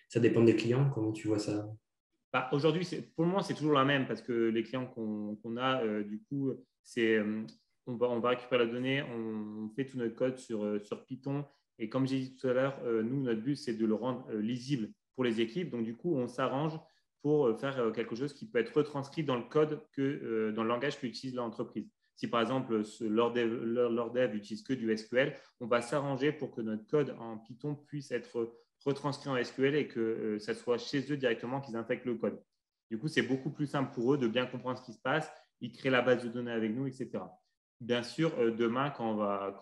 ça dépend des clients? Comment tu vois ça? Aujourd'hui, pour le moment, c'est toujours la même parce que les clients qu'on a, du coup, on va récupérer la donnée, on fait tout notre code sur Python. Et comme j'ai dit tout à l'heure, nous, notre but, c'est de le rendre lisible pour les équipes. Donc, du coup, on s'arrange pour faire quelque chose qui peut être retranscrit dans le code, dans le langage qu'utilise l'entreprise. Si par exemple, leur dev utilise que du SQL, on va s'arranger pour que notre code en Python puisse être retranscrit en SQL et que ça soit chez eux directement qu'ils intègrent le code. Du coup, c'est beaucoup plus simple pour eux de bien comprendre ce qui se passe. Ils créent la base de données avec nous, etc. Bien sûr, demain, quand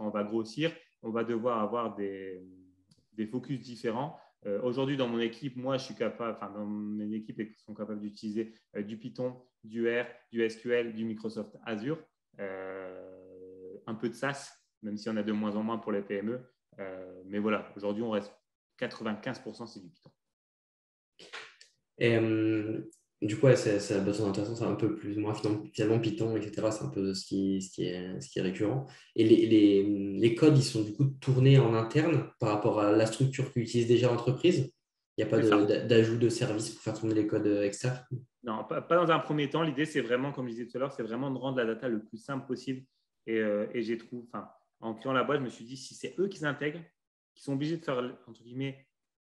on va grossir, on va devoir avoir des focus différents. Aujourd'hui, dans mon équipe, moi, je suis capable, enfin, dans mes équipes sont capables d'utiliser du Python, du R, du SQL, du Microsoft Azure, un peu de SaaS, même si on a de moins en moins pour les PME. Mais voilà, aujourd'hui, on reste 95%, c'est du Python. Et du coup, ouais, c'est besoin intéressant, c'est un peu plus ou moins finalement Python, etc. C'est un peu ce qui est récurrent. Et les codes, ils sont du coup tournés en interne par rapport à la structure qu'utilise déjà l'entreprise. Il n'y a pas d'ajout de service pour faire tourner les codes externes? Non, pas dans un premier temps. L'idée, c'est vraiment, comme je disais tout à l'heure, c'est vraiment de rendre la data le plus simple possible. Et j'ai trouvé, en créant la boîte, je me suis dit, si c'est eux qui s'intègrent, qui sont obligés de faire, entre guillemets,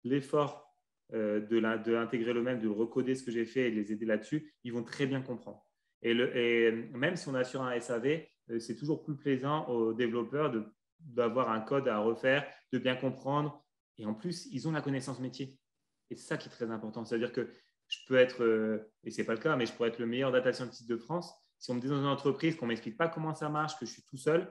l'effort de l'intégrer eux-mêmes, de recoder ce que j'ai fait et de les aider là-dessus, ils vont très bien comprendre. Et même si on a sur un SAV, c'est toujours plus plaisant aux développeurs d'avoir un code à refaire, de bien comprendre. Et en plus, ils ont la connaissance métier. Et c'est ça qui est très important. C'est-à-dire que je peux être, et ce n'est pas le cas, mais je pourrais être le meilleur data scientist de France. Si on me dit dans une entreprise qu'on ne m'explique pas comment ça marche, que je suis tout seul,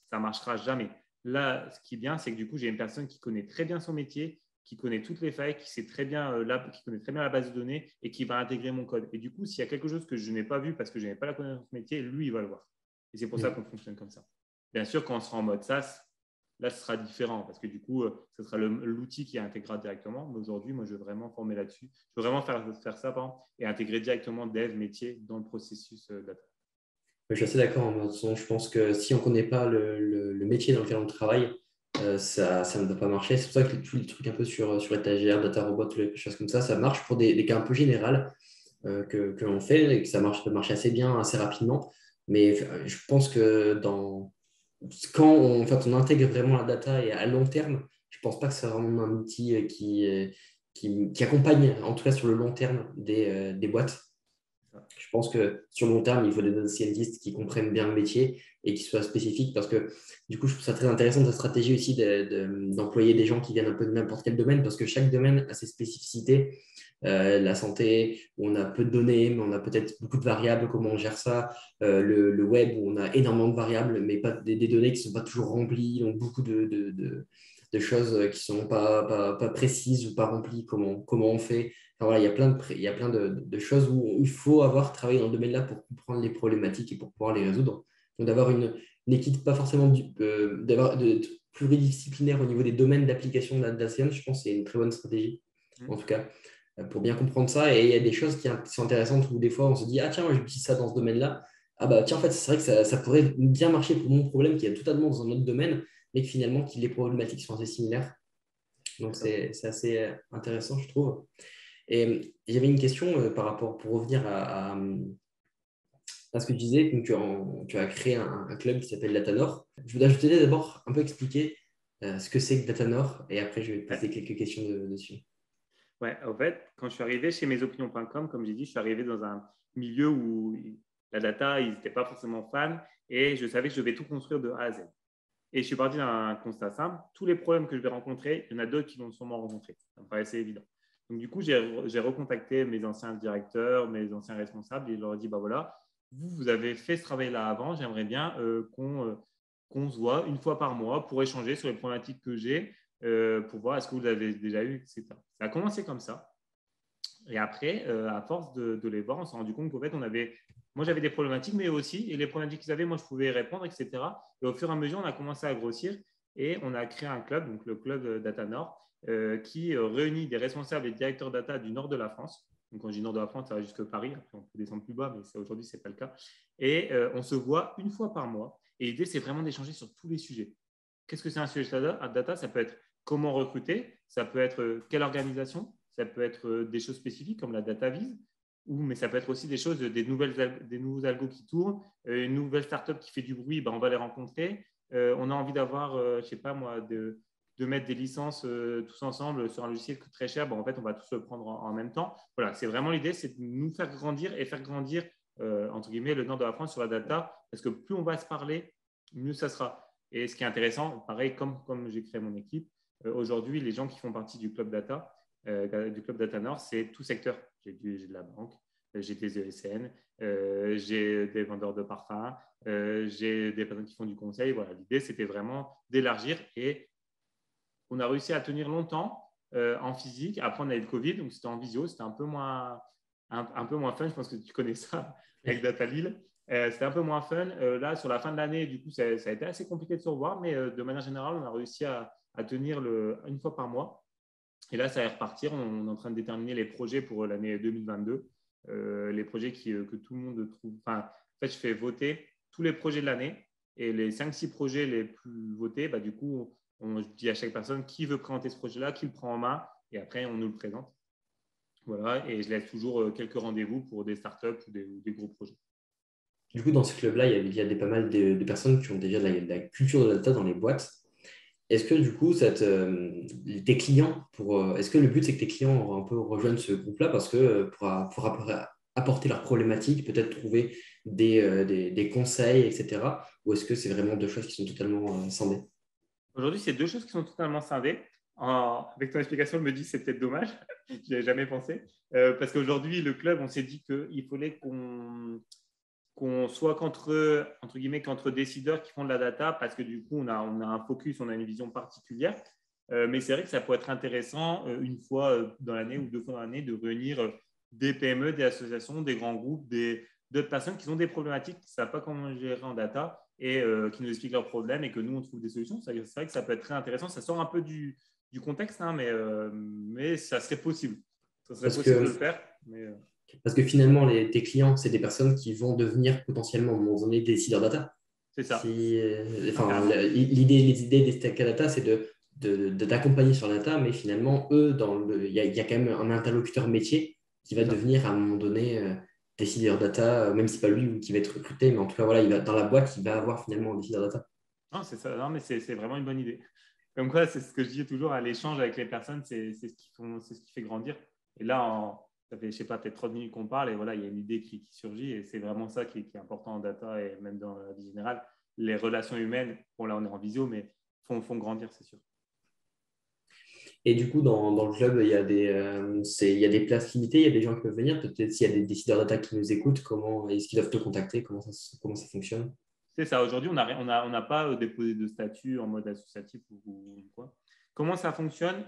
ça ne marchera jamais. Là, ce qui est bien, c'est que du coup, j'ai une personne qui connaît très bien son métier, qui connaît toutes les failles, qui connaît très bien la base de données et qui va intégrer mon code. Et du coup, s'il y a quelque chose que je n'ai pas vu parce que je n'ai pas la connaissance métier, lui, il va le voir. Et c'est pour ça qu'on fonctionne comme ça. Bien sûr, quand on sera en mode SaaS, là, ce sera différent parce que du coup, ce sera l'outil qui est intégré directement. Mais aujourd'hui, moi, je veux vraiment former là-dessus. Je veux vraiment faire ça, et intégrer directement dev métier dans le processus data. Je suis assez d'accord. Je pense que si on ne connaît pas le métier dans lequel on travaille, ça ne va pas marcher. C'est pour ça que tous les trucs un peu sur étagère, data robot, toutes les choses comme ça marche pour des cas un peu généraux que l'on fait et que ça peut marcher assez bien, assez rapidement. Mais je pense que quand on intègre vraiment la data et à long terme, je ne pense pas que c'est vraiment un outil qui accompagne, en tout cas sur le long terme, des boîtes. Je pense que sur le long terme, il faut des data scientists qui comprennent bien le métier et qui soient spécifiques parce que du coup, je trouve ça très intéressant ta stratégie aussi d'employer des gens qui viennent un peu de n'importe quel domaine parce que chaque domaine a ses spécificités. La santé, où on a peu de données, mais on a peut-être beaucoup de variables, comment on gère ça. Le web, où on a énormément de variables, mais pas des données qui ne sont pas toujours remplies, donc beaucoup de choses qui ne sont pas précises ou pas remplies, comment on fait. Enfin, voilà, il y a plein de choses où il faut avoir travaillé dans le domaine-là pour comprendre les problématiques et pour pouvoir les résoudre. Donc d'avoir une équipe pas forcément pluridisciplinaire au niveau des domaines d'application de la data science, je pense que c'est une très bonne stratégie, en tout cas, pour bien comprendre ça. Et il y a des choses qui sont intéressantes où des fois on se dit, ah tiens, moi j'utilise ça dans ce domaine-là. Ah bah tiens, en fait, c'est vrai que ça pourrait bien marcher pour mon problème qui est totalement dans un autre domaine, mais que finalement, les problématiques sont assez similaires. Donc c'est assez intéressant, je trouve. Et j'avais une question par rapport, pour revenir à ce que tu disais, donc tu as créé un club qui s'appelle Datanor. Je te laisse d'abord un peu expliquer ce que c'est que Datanor et après je vais te poser quelques questions dessus. Ouais, en fait, quand je suis arrivé chez mesopinions.com, comme j'ai dit, je suis arrivé dans un milieu où la data, ils n'étaient pas forcément fans et je savais que je devais tout construire de A à Z. Et je suis parti d'un constat simple, tous les problèmes que je vais rencontrer, il y en a d'autres qui vont sûrement rencontrer. Ça me paraissait évident. Donc du coup, j'ai recontacté mes anciens directeurs, mes anciens responsables et je leur ai dit, bah voilà, vous avez fait ce travail-là avant, j'aimerais bien qu'on se voit une fois par mois pour échanger sur les problématiques que j'ai, pour voir est-ce que vous avez déjà eu, etc. Ça a commencé comme ça. Et après, à force de les voir, on s'est rendu compte qu'en fait, moi, j'avais des problématiques, mais eux aussi, et les problématiques qu'ils avaient, moi, je pouvais y répondre, etc. Et au fur et à mesure, on a commencé à grossir et on a créé un club, donc le club Data Nord, qui réunit des responsables et directeurs data du nord de la France. Donc, quand je dis nord de la France, ça va jusque Paris. Après, on peut descendre plus bas, mais aujourd'hui, ce n'est pas le cas. Et on se voit une fois par mois. Et l'idée, c'est vraiment d'échanger sur tous les sujets. Qu'est-ce que c'est un sujet data? Ça peut être comment recruter, ça peut être quelle organisation, ça peut être des choses spécifiques comme la data vise, mais ça peut être aussi des choses, des nouveaux algos qui tournent, une nouvelle startup qui fait du bruit, ben on va les rencontrer. On a envie d'avoir, je ne sais pas moi, de mettre des licences tous ensemble sur un logiciel très cher, ben en fait, on va tous le prendre en même temps. Voilà, c'est vraiment l'idée, c'est de nous faire grandir et faire grandir, entre guillemets, le nord de la France sur la data, parce que plus on va se parler, mieux ça sera. Et ce qui est intéressant, pareil, comme j'ai créé mon équipe, aujourd'hui, les gens qui font partie du club data Nord, c'est tout secteur. J'ai de la banque, j'ai des ESN, j'ai des vendeurs de parfums, j'ai des personnes qui font du conseil. Voilà, l'idée, c'était vraiment d'élargir et on a réussi à tenir longtemps en physique. Après, on a eu le Covid, donc c'était en visio, c'était un peu moins fun. Je pense que tu connais ça avec Data Lille. C'était un peu moins fun. Là, sur la fin de l'année, du coup, ça a été assez compliqué de se revoir, mais de manière générale, on a réussi à tenir une fois par mois. Et là, ça va repartir. On est en train de déterminer les projets pour l'année 2022. Les projets que tout le monde trouve. Enfin, en fait, je fais voter tous les projets de l'année et les 5-6 projets les plus votés, bah, du coup, on dit à chaque personne qui veut présenter ce projet-là, qui le prend en main et après, on nous le présente. Voilà, et je laisse toujours quelques rendez-vous pour des startups ou des gros projets. Du coup, dans ce club-là, il y a pas mal de personnes qui ont déjà de la culture de la data dans les boîtes. Est-ce que du coup, tes clients, est-ce que le but, c'est que tes clients un peu rejoignent ce groupe-là parce que pour apporter leurs problématiques, peut-être trouver des conseils, etc. Ou est-ce que c'est vraiment deux choses qui sont totalement scindées? Aujourd'hui, c'est deux choses qui sont totalement scindées. Avec ton explication, je me dis que c'est peut-être dommage. Je n'y avais jamais pensé. Parce qu'aujourd'hui, le club, on s'est dit qu'il fallait qu'on soit entre guillemets, qu'entre décideurs qui font de la data, parce que du coup, on a un focus, on a une vision particulière. Mais c'est vrai que ça peut être intéressant, une fois dans l'année ou 2 fois dans l'année, de réunir des PME, des associations, des grands groupes, d'autres personnes qui ont des problématiques, qui ne savent pas comment gérer en data et qui nous expliquent leurs problèmes et que nous, on trouve des solutions. C'est vrai que ça peut être très intéressant. Ça sort un peu du contexte, hein, mais ça serait possible. Ça serait possible de le faire. Parce que finalement, tes clients, c'est des personnes qui vont devenir potentiellement, à un moment donné, des décideurs data. C'est ça. L'idée des tech data, c'est de t'accompagner sur la data, mais finalement, eux, il y a quand même un interlocuteur métier qui va devenir à un moment donné décideur data, même si ce n'est pas lui qui va être recruté, mais en tout cas, voilà, dans la boîte, il va avoir finalement un décideur data. Non, c'est ça. Non, mais c'est vraiment une bonne idée. Comme quoi, c'est ce que je dis toujours à l'échange avec les personnes, c'est ce qui fait grandir. Et là, ça fait, je sais pas, peut-être 30 minutes qu'on parle et voilà, il y a une idée qui surgit et c'est vraiment ça qui est important en data et même dans la vie générale. Les relations humaines, bon là on est en visio, mais font grandir, c'est sûr. Et du coup, dans le club, il y a des places limitées, il y a des gens qui peuvent venir. Peut-être s'il y a des décideurs data qui nous écoutent, comment est-ce qu'ils doivent te contacter? Comment ça fonctionne? C'est ça, aujourd'hui, on n'a pas déposé de statut en mode associatif ou quoi. Comment ça fonctionne?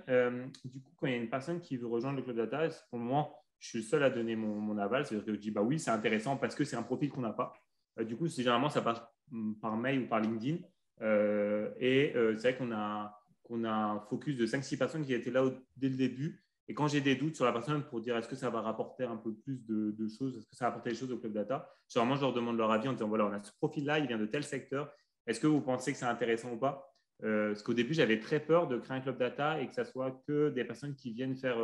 Du coup, quand il y a une personne qui veut rejoindre le club data, pour le moment, je suis le seul à donner mon aval. C'est-à-dire que je dis, bah oui, c'est intéressant parce que c'est un profil qu'on n'a pas. Du coup, généralement, ça passe par mail ou par LinkedIn. C'est vrai qu'on a un focus de 5-6 personnes qui étaient là dès le début. Et quand j'ai des doutes sur la personne pour dire est-ce que ça va rapporter un peu plus de choses, est-ce que ça va apporter des choses au club data, généralement, je leur demande leur avis en disant voilà, on a ce profil-là, il vient de tel secteur. Est-ce que vous pensez que c'est intéressant ou pas? Parce qu'au début, j'avais très peur de créer un club data et que ça soit que des personnes qui viennent faire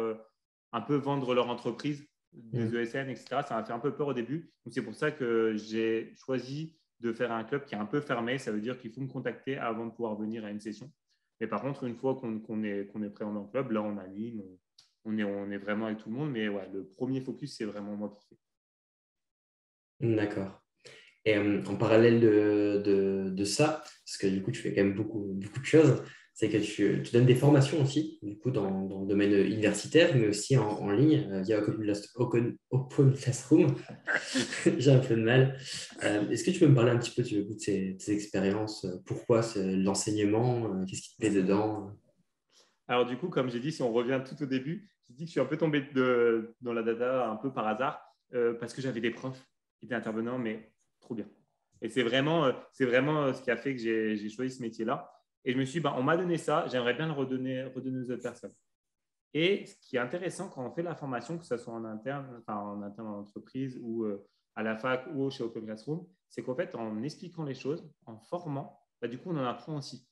un peu vendre leur entreprise, des ESN, etc. Ça m'a fait un peu peur au début. Donc, c'est pour ça que j'ai choisi de faire un club qui est un peu fermé. Ça veut dire qu'il faut me contacter avant de pouvoir venir à une session. Mais par contre, une fois qu'on est présent dans le club, là, on anime, on est vraiment avec tout le monde. Mais ouais, le premier focus, c'est vraiment moi qui fais. D'accord. Et en parallèle de ça, parce que du coup, tu fais quand même beaucoup de choses, c'est que tu donnes des formations aussi, du coup, dans le domaine universitaire, mais aussi en ligne, via Open Classroom. J'ai un peu de mal. Est-ce que tu peux me parler un petit peu de tes expériences? Pourquoi l'enseignement? Qu'est-ce qui te plaît dedans? Alors du coup, comme j'ai dit, si on revient tout au début, j'ai dit que je suis un peu tombé dans la data un peu par hasard parce que j'avais des profs qui étaient intervenants, mais trop bien. Et c'est vraiment ce qui a fait que j'ai choisi ce métier-là. Et je me suis dit, on m'a donné ça, j'aimerais bien le redonner aux autres personnes. Et ce qui est intéressant quand on fait la formation, que ce soit en interne en entreprise ou à la fac ou chez Open Classroom, c'est qu'en fait, en expliquant les choses, en formant, du coup, on en apprend aussi.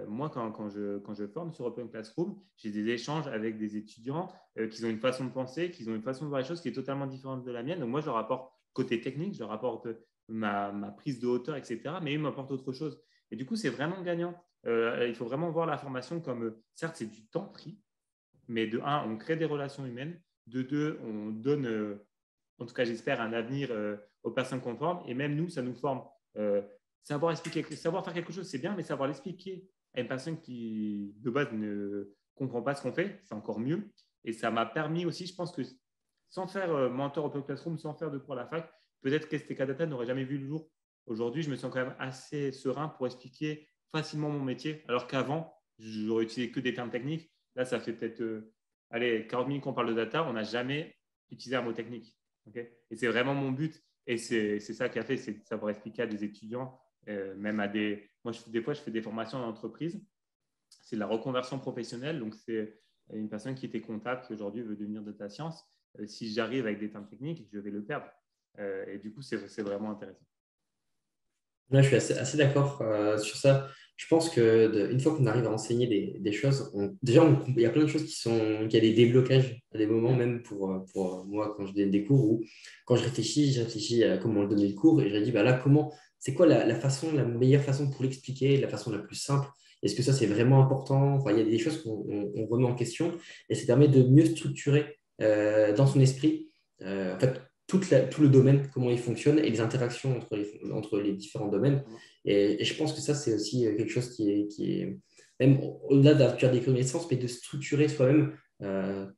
Moi, quand je forme sur Open Classroom, j'ai des échanges avec des étudiants qui ont une façon de penser, qui ont une façon de voir les choses qui est totalement différente de la mienne. Donc, moi, je leur apporte côté technique, je leur apporte ma prise de hauteur, etc. Mais ils m'apportent autre chose. Et du coup, c'est vraiment gagnant. Il faut vraiment voir la formation comme, certes, c'est du temps pris, mais de un, on crée des relations humaines. De deux, on donne, en tout cas, j'espère, un avenir aux personnes qu'on forme. Et même nous, ça nous forme. Savoir faire quelque chose, c'est bien, mais savoir l'expliquer à une personne qui, de base, ne comprend pas ce qu'on fait, c'est encore mieux. Et ça m'a permis aussi, je pense que sans faire mentor Open Classroom, sans faire de cours à la fac, peut-être qu'STK Data n'aurait jamais vu le jour. Aujourd'hui, je me sens quand même assez serein pour expliquer facilement mon métier, alors qu'avant, j'aurais utilisé que des termes techniques. Là, ça fait peut-être 40 minutes qu'on parle de data, on n'a jamais utilisé un mot technique. Okay, et c'est vraiment mon but. Et c'est ça qui a fait, c'est de savoir expliquer à des étudiants, même à des… Moi, des fois, je fais des formations en entreprise. C'est de la reconversion professionnelle. Donc, c'est une personne qui était comptable qui aujourd'hui veut devenir data science. Si j'arrive avec des termes techniques, je vais le perdre. Et du coup, c'est vraiment intéressant. Là, je suis assez d'accord sur ça. Je pense qu'une fois qu'on arrive à enseigner des choses, il y a plein de choses qu'il y a des déblocages à des moments, même pour moi, quand je donne des cours, ou quand je réfléchis à comment donner le cours, et je dis, c'est quoi la meilleure façon pour l'expliquer, la façon la plus simple? Est-ce que ça, c'est vraiment important? Enfin, il y a des choses qu'on remet en question, et ça permet de mieux structurer dans son esprit. En fait, tout le domaine, comment il fonctionne et les interactions entre les différents domaines. Et je pense que ça, c'est aussi quelque chose qui est même au-delà d'acquérir des connaissances, mais de structurer soi-même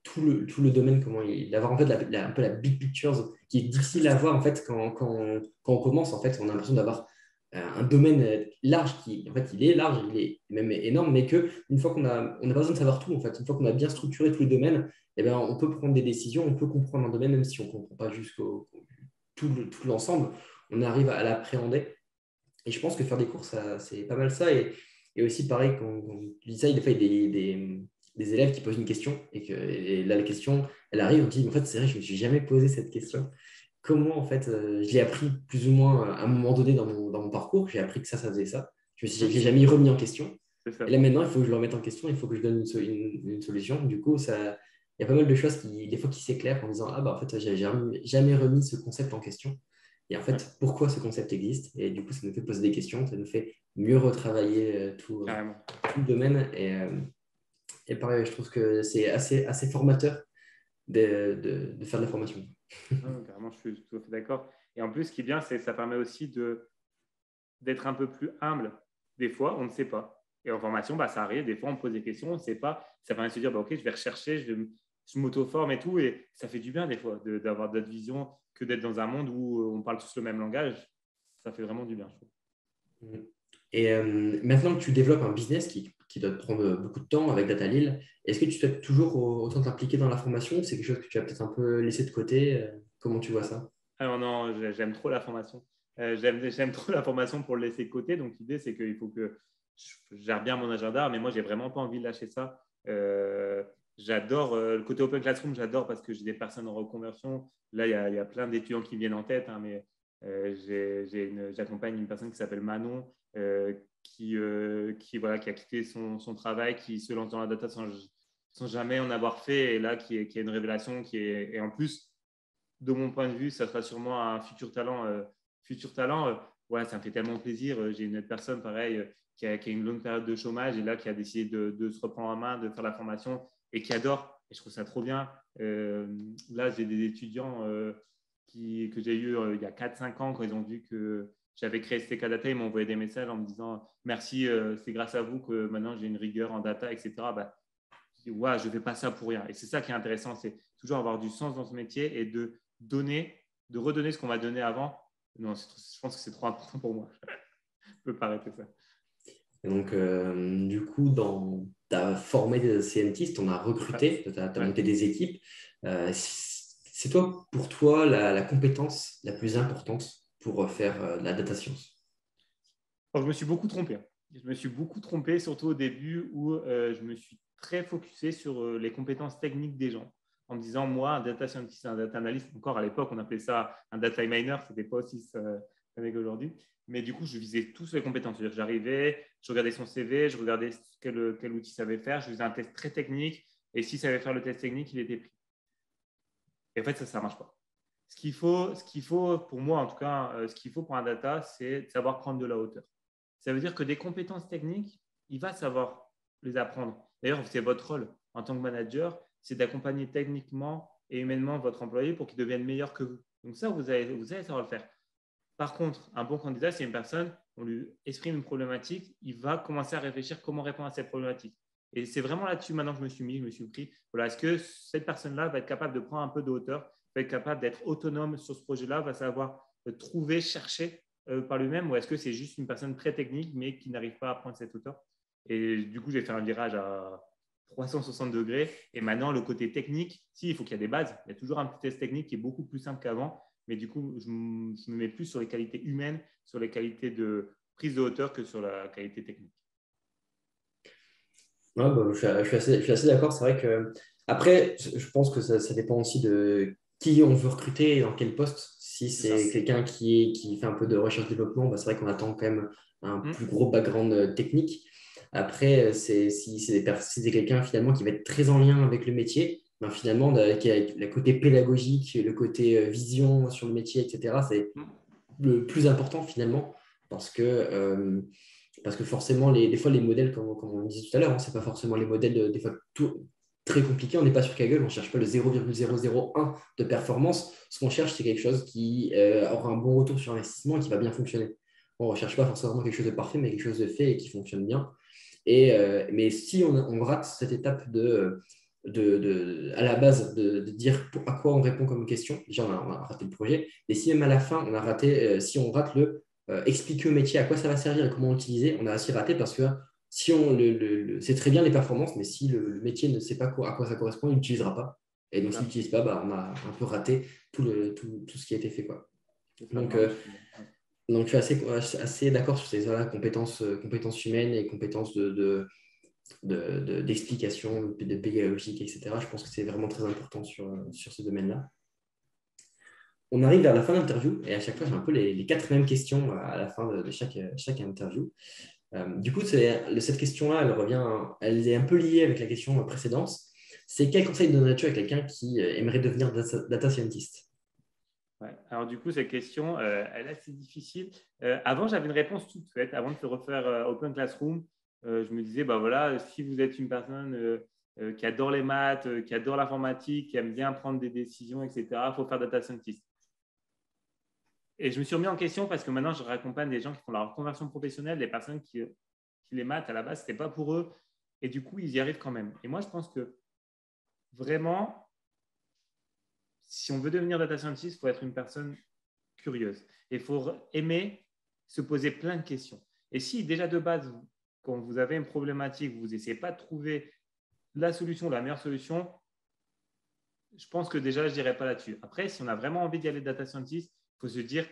tout le domaine, d'avoir en fait un peu la big picture qui est difficile à voir en fait quand on commence. En fait, on a l'impression d'avoir un domaine large qui, en fait, il est large, il est même énorme, mais qu'une fois on n'a pas besoin de savoir tout, en fait, une fois qu'on a bien structuré tous les domaines, eh ben, on peut prendre des décisions, on peut comprendre un domaine, même si on ne comprend pas jusqu'au tout l'ensemble, on arrive à l'appréhender. Et je pense que faire des cours, c'est pas mal ça. Et aussi, pareil, quand tu dis ça, des fois, il y a des élèves qui posent une question et là, la question, elle arrive, on dit, en fait, c'est vrai, je ne me suis jamais posé cette question. Comment, en fait, je l'ai appris plus ou moins à un moment donné dans mon parcours, j'ai appris que ça faisait ça. Je ne l'ai jamais remis en question. Et là, maintenant, il faut que je le remette en question, il faut que je donne une solution. Du coup, il y a pas mal de choses des fois qui s'éclairent en disant, en fait, j'ai jamais remis ce concept en question. Et en fait, pourquoi ce concept existe? Et du coup, ça nous fait poser des questions, ça nous fait mieux retravailler tout le domaine. Et pareil, je trouve que c'est assez formateur de faire de la formation. Non, carrément, je suis tout à fait d'accord. Et en plus, ce qui est bien, c'est que ça permet aussi d'être un peu plus humble. Des fois, on ne sait pas. Et en formation, ça arrive. Des fois, on me pose des questions, on ne sait pas. Ça permet de se dire, OK, je vais rechercher, je m'auto-forme et tout. Et ça fait du bien, des fois, d'avoir d'autres visions que d'être dans un monde où on parle tous le même langage. Ça fait vraiment du bien, je trouve. Et maintenant que tu développes un business qui doit te prendre beaucoup de temps avec Data Lille, est-ce que tu souhaites toujours autant t'impliquer dans la formation? C'est quelque chose que tu as peut-être un peu laissé de côté. Comment tu vois ça? Alors non, j'aime trop la formation. J'aime trop la formation pour le laisser de côté. Donc, l'idée, c'est qu'il faut que je gère bien mon agenda, mais moi, j'ai vraiment pas envie de lâcher ça. J'adore le côté Open Classroom, j'adore parce que j'ai des personnes en reconversion. Là, il y a plein d'étudiants qui me viennent en tête, hein, mais j'accompagne une personne qui s'appelle Manon, voilà, qui a quitté son travail, qui se lance dans la data sans jamais en avoir fait, et là, qui a une révélation et en plus, de mon point de vue, ça sera sûrement un futur talent. Ouais, ça me fait tellement plaisir. J'ai une autre personne, pareil, qui a une longue période de chômage et là, qui a décidé de se reprendre en main, de faire la formation et qui adore. Et je trouve ça trop bien. Là, j'ai des étudiants que j'ai eu il y a 4-5 ans quand ils ont vu que j'avais créé STK Data. Ils m'ont envoyé des messages en me disant merci, c'est grâce à vous que maintenant j'ai une rigueur en data, etc. Ouais, je ne fais pas ça pour rien. Et c'est ça qui est intéressant, c'est toujours avoir du sens dans ce métier et de redonner ce qu'on m'a donné avant. Non, je pense que c'est trop important pour moi. Je ne peux pas arrêter ça. Et donc, du coup, tu as formé des scientists, on a recruté, tu as monté des équipes. C'est pour toi la compétence la plus importante pour faire de la data science? Alors, je me suis beaucoup trompé. Je me suis beaucoup trompé, surtout au début où je me suis très focusé sur les compétences techniques des gens. En me disant, moi, un data scientist, un data analyst, encore à l'époque, on appelait ça un data miner, ce n'était pas aussi ça qu'aujourd'hui. Mais du coup, je visais tous les compétences. C'est-à-dire, j'arrivais, je regardais son CV, je regardais quel outil il savait faire, je faisais un test très technique, et s'il savait faire le test technique, il était pris. Et en fait, ça ne marche pas. Ce qu'il faut, pour moi en tout cas, ce qu'il faut pour un data, c'est de savoir prendre de la hauteur. Ça veut dire que des compétences techniques, il va savoir les apprendre. D'ailleurs, c'est votre rôle en tant que manager, c'est d'accompagner techniquement et humainement votre employé pour qu'il devienne meilleur que vous. Donc ça, vous allez savoir le faire. Par contre, un bon candidat, c'est une personne, on lui exprime une problématique, il va commencer à réfléchir comment répondre à cette problématique. Et c'est vraiment là-dessus maintenant que je me suis pris, voilà, est-ce que cette personne-là va être capable de prendre un peu de hauteur, va être capable d'être autonome sur ce projet-là, va savoir trouver, chercher par lui-même, ou est-ce que c'est juste une personne très technique, mais qui n'arrive pas à prendre cette hauteur? Et du coup, j'ai fait un virage à 360 degrés. Et maintenant, le côté technique, il faut qu'il y ait des bases. Il y a toujours un petit test technique qui est beaucoup plus simple qu'avant. Mais du coup, je me mets plus sur les qualités humaines, sur les qualités de prise de hauteur que sur la qualité technique. Ouais, je suis assez d'accord. C'est vrai que, après, je pense que ça dépend aussi de qui on veut recruter et dans quel poste. Si c'est quelqu'un qui fait un peu de recherche-développement, c'est vrai qu'on attend quand même un plus gros background technique. Après, si c'est quelqu'un finalement qui va être très en lien avec le métier, finalement, qui a le côté pédagogique, le côté vision sur le métier, etc., c'est le plus important finalement parce que forcément, des fois, les modèles, comme on disait tout à l'heure, ce n'est pas forcément les modèles des fois très compliqués. On n'est pas sur Kaggle, on ne cherche pas le 0,001 de performance. Ce qu'on cherche, c'est quelque chose qui aura un bon retour sur investissement et qui va bien fonctionner. On ne recherche pas forcément quelque chose de parfait, mais quelque chose de fait et qui fonctionne bien. Mais si on rate cette étape à la base de dire à quoi on répond comme question, déjà on a raté le projet, et si même à la fin on a raté, si on rate expliquer au métier à quoi ça va servir et comment l'utiliser, on a aussi raté parce que si on c'est très bien les performances, mais si le métier ne sait pas à quoi ça correspond, il n'utilisera pas. Et donc, s'il n'utilise pas, on a un peu raté tout ce qui a été fait, quoi. Donc, je suis assez d'accord sur ces compétences humaines et compétences d'explication, de pédagogique, etc. Je pense que c'est vraiment très important sur ce domaine-là. On arrive vers la fin de l'interview et à chaque fois, j'ai un peu les 4 mêmes questions à la fin de chaque interview. Du coup, cette question-là, elle est un peu liée avec la question précédente. C'est quel conseil donnerais-tu à quelqu'un qui aimerait devenir data scientist? Ouais. Alors du coup, cette question, elle est assez difficile. Avant, j'avais une réponse toute faite. Avant de se refaire Open Classroom, je me disais, voilà, si vous êtes une personne qui adore les maths, qui adore l'informatique, qui aime bien prendre des décisions, etc. Il faut faire data scientist. Et je me suis remis en question parce que maintenant, je raccompagne des gens qui font leur reconversion professionnelle, des personnes qui les maths, à la base, ce n'était pas pour eux. Et du coup, ils y arrivent quand même. Et moi, je pense que vraiment, si on veut devenir data scientist, il faut être une personne curieuse. Et il faut aimer se poser plein de questions. Et si déjà de base, quand vous avez une problématique, vous n'essayez pas de trouver la solution, la meilleure solution, je pense que déjà, je n'irai pas là-dessus. Après, si on a vraiment envie d'y aller data scientist, il faut se dire,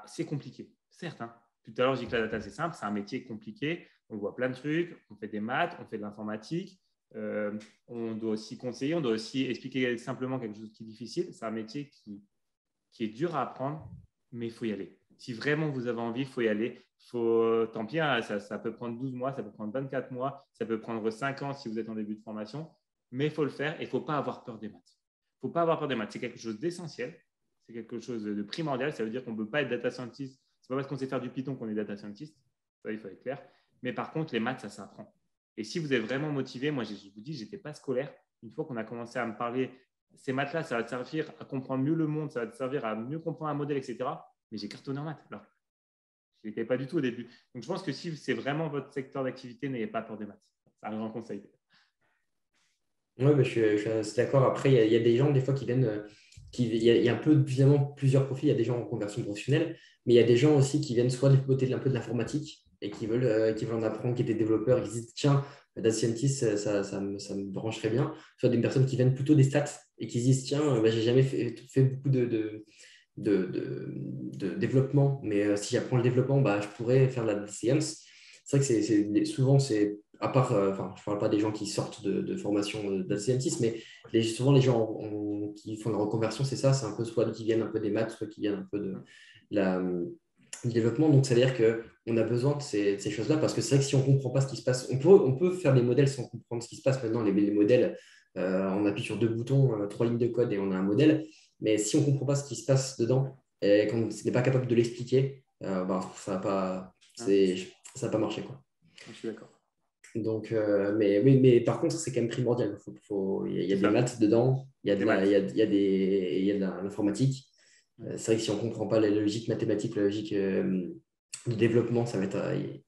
c'est compliqué. Certes, hein. Tout à l'heure, je dis que la data, c'est simple, c'est un métier compliqué. On voit plein de trucs, on fait des maths, on fait de l'informatique, on doit aussi conseiller, on doit aussi expliquer simplement quelque chose qui est difficile. C'est un métier qui est dur à apprendre, mais il faut y aller. Si vraiment vous avez envie, il faut y aller. Tant pis, hein, ça peut prendre 12 mois, ça peut prendre 24 mois, ça peut prendre 5 ans si vous êtes en début de formation, mais il faut le faire et il ne faut pas avoir peur des maths. Il ne faut pas avoir peur des maths. C'est quelque chose d'essentiel, c'est quelque chose de primordial. Ça veut dire qu'on ne peut pas être data scientist. Ce n'est pas parce qu'on sait faire du Python qu'on est data scientist. Ça, il faut être clair. Mais par contre, les maths, ça s'apprend. Et si vous êtes vraiment motivé, moi, je vous dis, je n'étais pas scolaire. Une fois qu'on a commencé à me parler, ces maths-là, ça va te servir à comprendre mieux le monde, ça va te servir à mieux comprendre un modèle, etc. Mais j'ai cartonné en maths. Alors, je n'étais pas du tout au début. Donc, je pense que si c'est vraiment votre secteur d'activité, n'ayez pas peur des maths. Ça arrive en conseil. Oui, je suis assez d'accord. Après, il y a des gens, des fois, qui viennent. Il y a un peu, évidemment, plusieurs profils. Il y a des gens en conversion professionnelle, mais il y a des gens aussi qui viennent soit du côté un peu de l'informatique et qui veulent en apprendre, qui étaient développeurs, et qui se disent, tiens, data scientist, ça me brancherait bien. Soit des personnes qui viennent plutôt des stats et qui se disent, tiens, j'ai jamais fait beaucoup de développement, mais si j'apprends le développement, je pourrais faire de la data science. C'est vrai que souvent, à part, je ne parle pas des gens qui sortent de formation de data scientist, mais souvent les gens qui font la reconversion, c'est ça, c'est un peu soit qui viennent un peu des maths, soit qui viennent un peu du développement. Donc, ça veut dire qu'on a besoin de ces choses-là, parce que c'est vrai que si on ne comprend pas ce qui se passe, on peut faire des modèles sans comprendre ce qui se passe. Maintenant, les modèles, on appuie sur 2 boutons, 3 lignes de code et on a un modèle. Mais si on ne comprend pas ce qui se passe dedans et qu'on n'est pas capable de l'expliquer, ça ne va pas marcher, quoi. Je suis d'accord. Donc, mais par contre, c'est quand même primordial. Il y a des maths dedans, il y a de l'informatique. C'est vrai que si on ne comprend pas la logique mathématique, la logique du développement,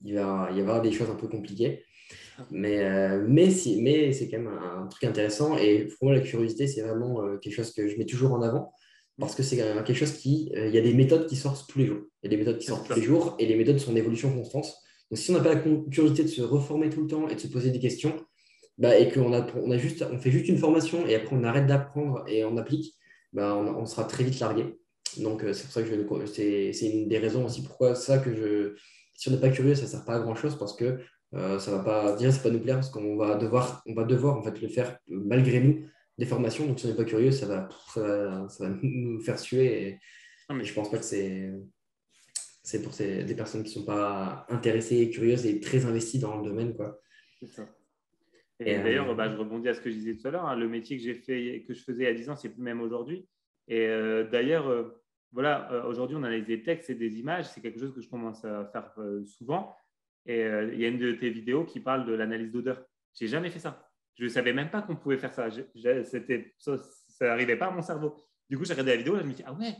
il va y avoir des choses un peu compliquées. Mais c'est quand même un truc intéressant. Et pour moi, la curiosité, c'est vraiment quelque chose que je mets toujours en avant. Parce que c'est quelque chose il y a des méthodes qui sortent tous les jours. Il y a des méthodes qui sortent tous les jours et les méthodes sont en évolution constante. Donc, si on n'a pas la curiosité de se reformer tout le temps et de se poser des questions, et qu'on on fait juste une formation et après on arrête d'apprendre et on applique, on sera très vite largué. Donc, c'est pour ça que c'est une des raisons aussi pourquoi si on n'est pas curieux, ça ne sert pas à grand-chose parce que ça va pas dire, c'est pas nous plaire parce qu'on va devoir en fait le faire malgré nous des formations. Donc, si on n'est pas curieux, ça va nous faire suer. Et je pense pas que c'est pour des personnes qui ne sont pas intéressées, curieuses et très investies dans le domaine, quoi. C'est ça. Et d'ailleurs, je rebondis à ce que je disais tout à l'heure. Hein, le métier que je faisais il y a 10 ans, c'est plus même aujourd'hui. Et d'ailleurs, aujourd'hui, on analyse des textes et des images. C'est quelque chose que je commence à faire souvent. Et il y a une de tes vidéos qui parle de l'analyse d'odeur. Je n'ai jamais fait ça. Je ne savais même pas qu'on pouvait faire ça. Ça n'arrivait pas à mon cerveau. Du coup, j'ai regardé la vidéo et je me dis, ah ouais,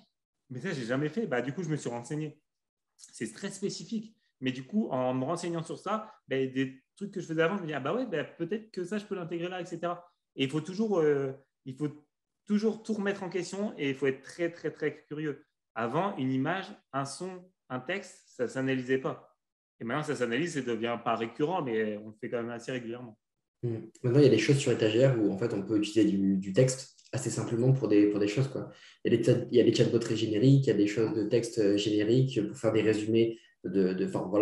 mais ça, je n'ai jamais fait. Du coup, je me suis renseigné. C'est très spécifique. Mais du coup, en me renseignant sur ça, des trucs que je faisais avant, je me dis, peut-être que ça, je peux l'intégrer là, etc. Et il faut toujours tout remettre en question et il faut être très, très, très curieux. Avant, une image, un son, un texte, ça ne s'analysait pas. Et maintenant, ça s'analyse, ça ne devient pas récurrent, mais on le fait quand même assez régulièrement. Maintenant, il y a des choses sur étagère où en fait, on peut utiliser du texte assez simplement pour des choses, quoi. Il y a des chatbots très génériques, il y a des choses de texte génériques pour faire des résumés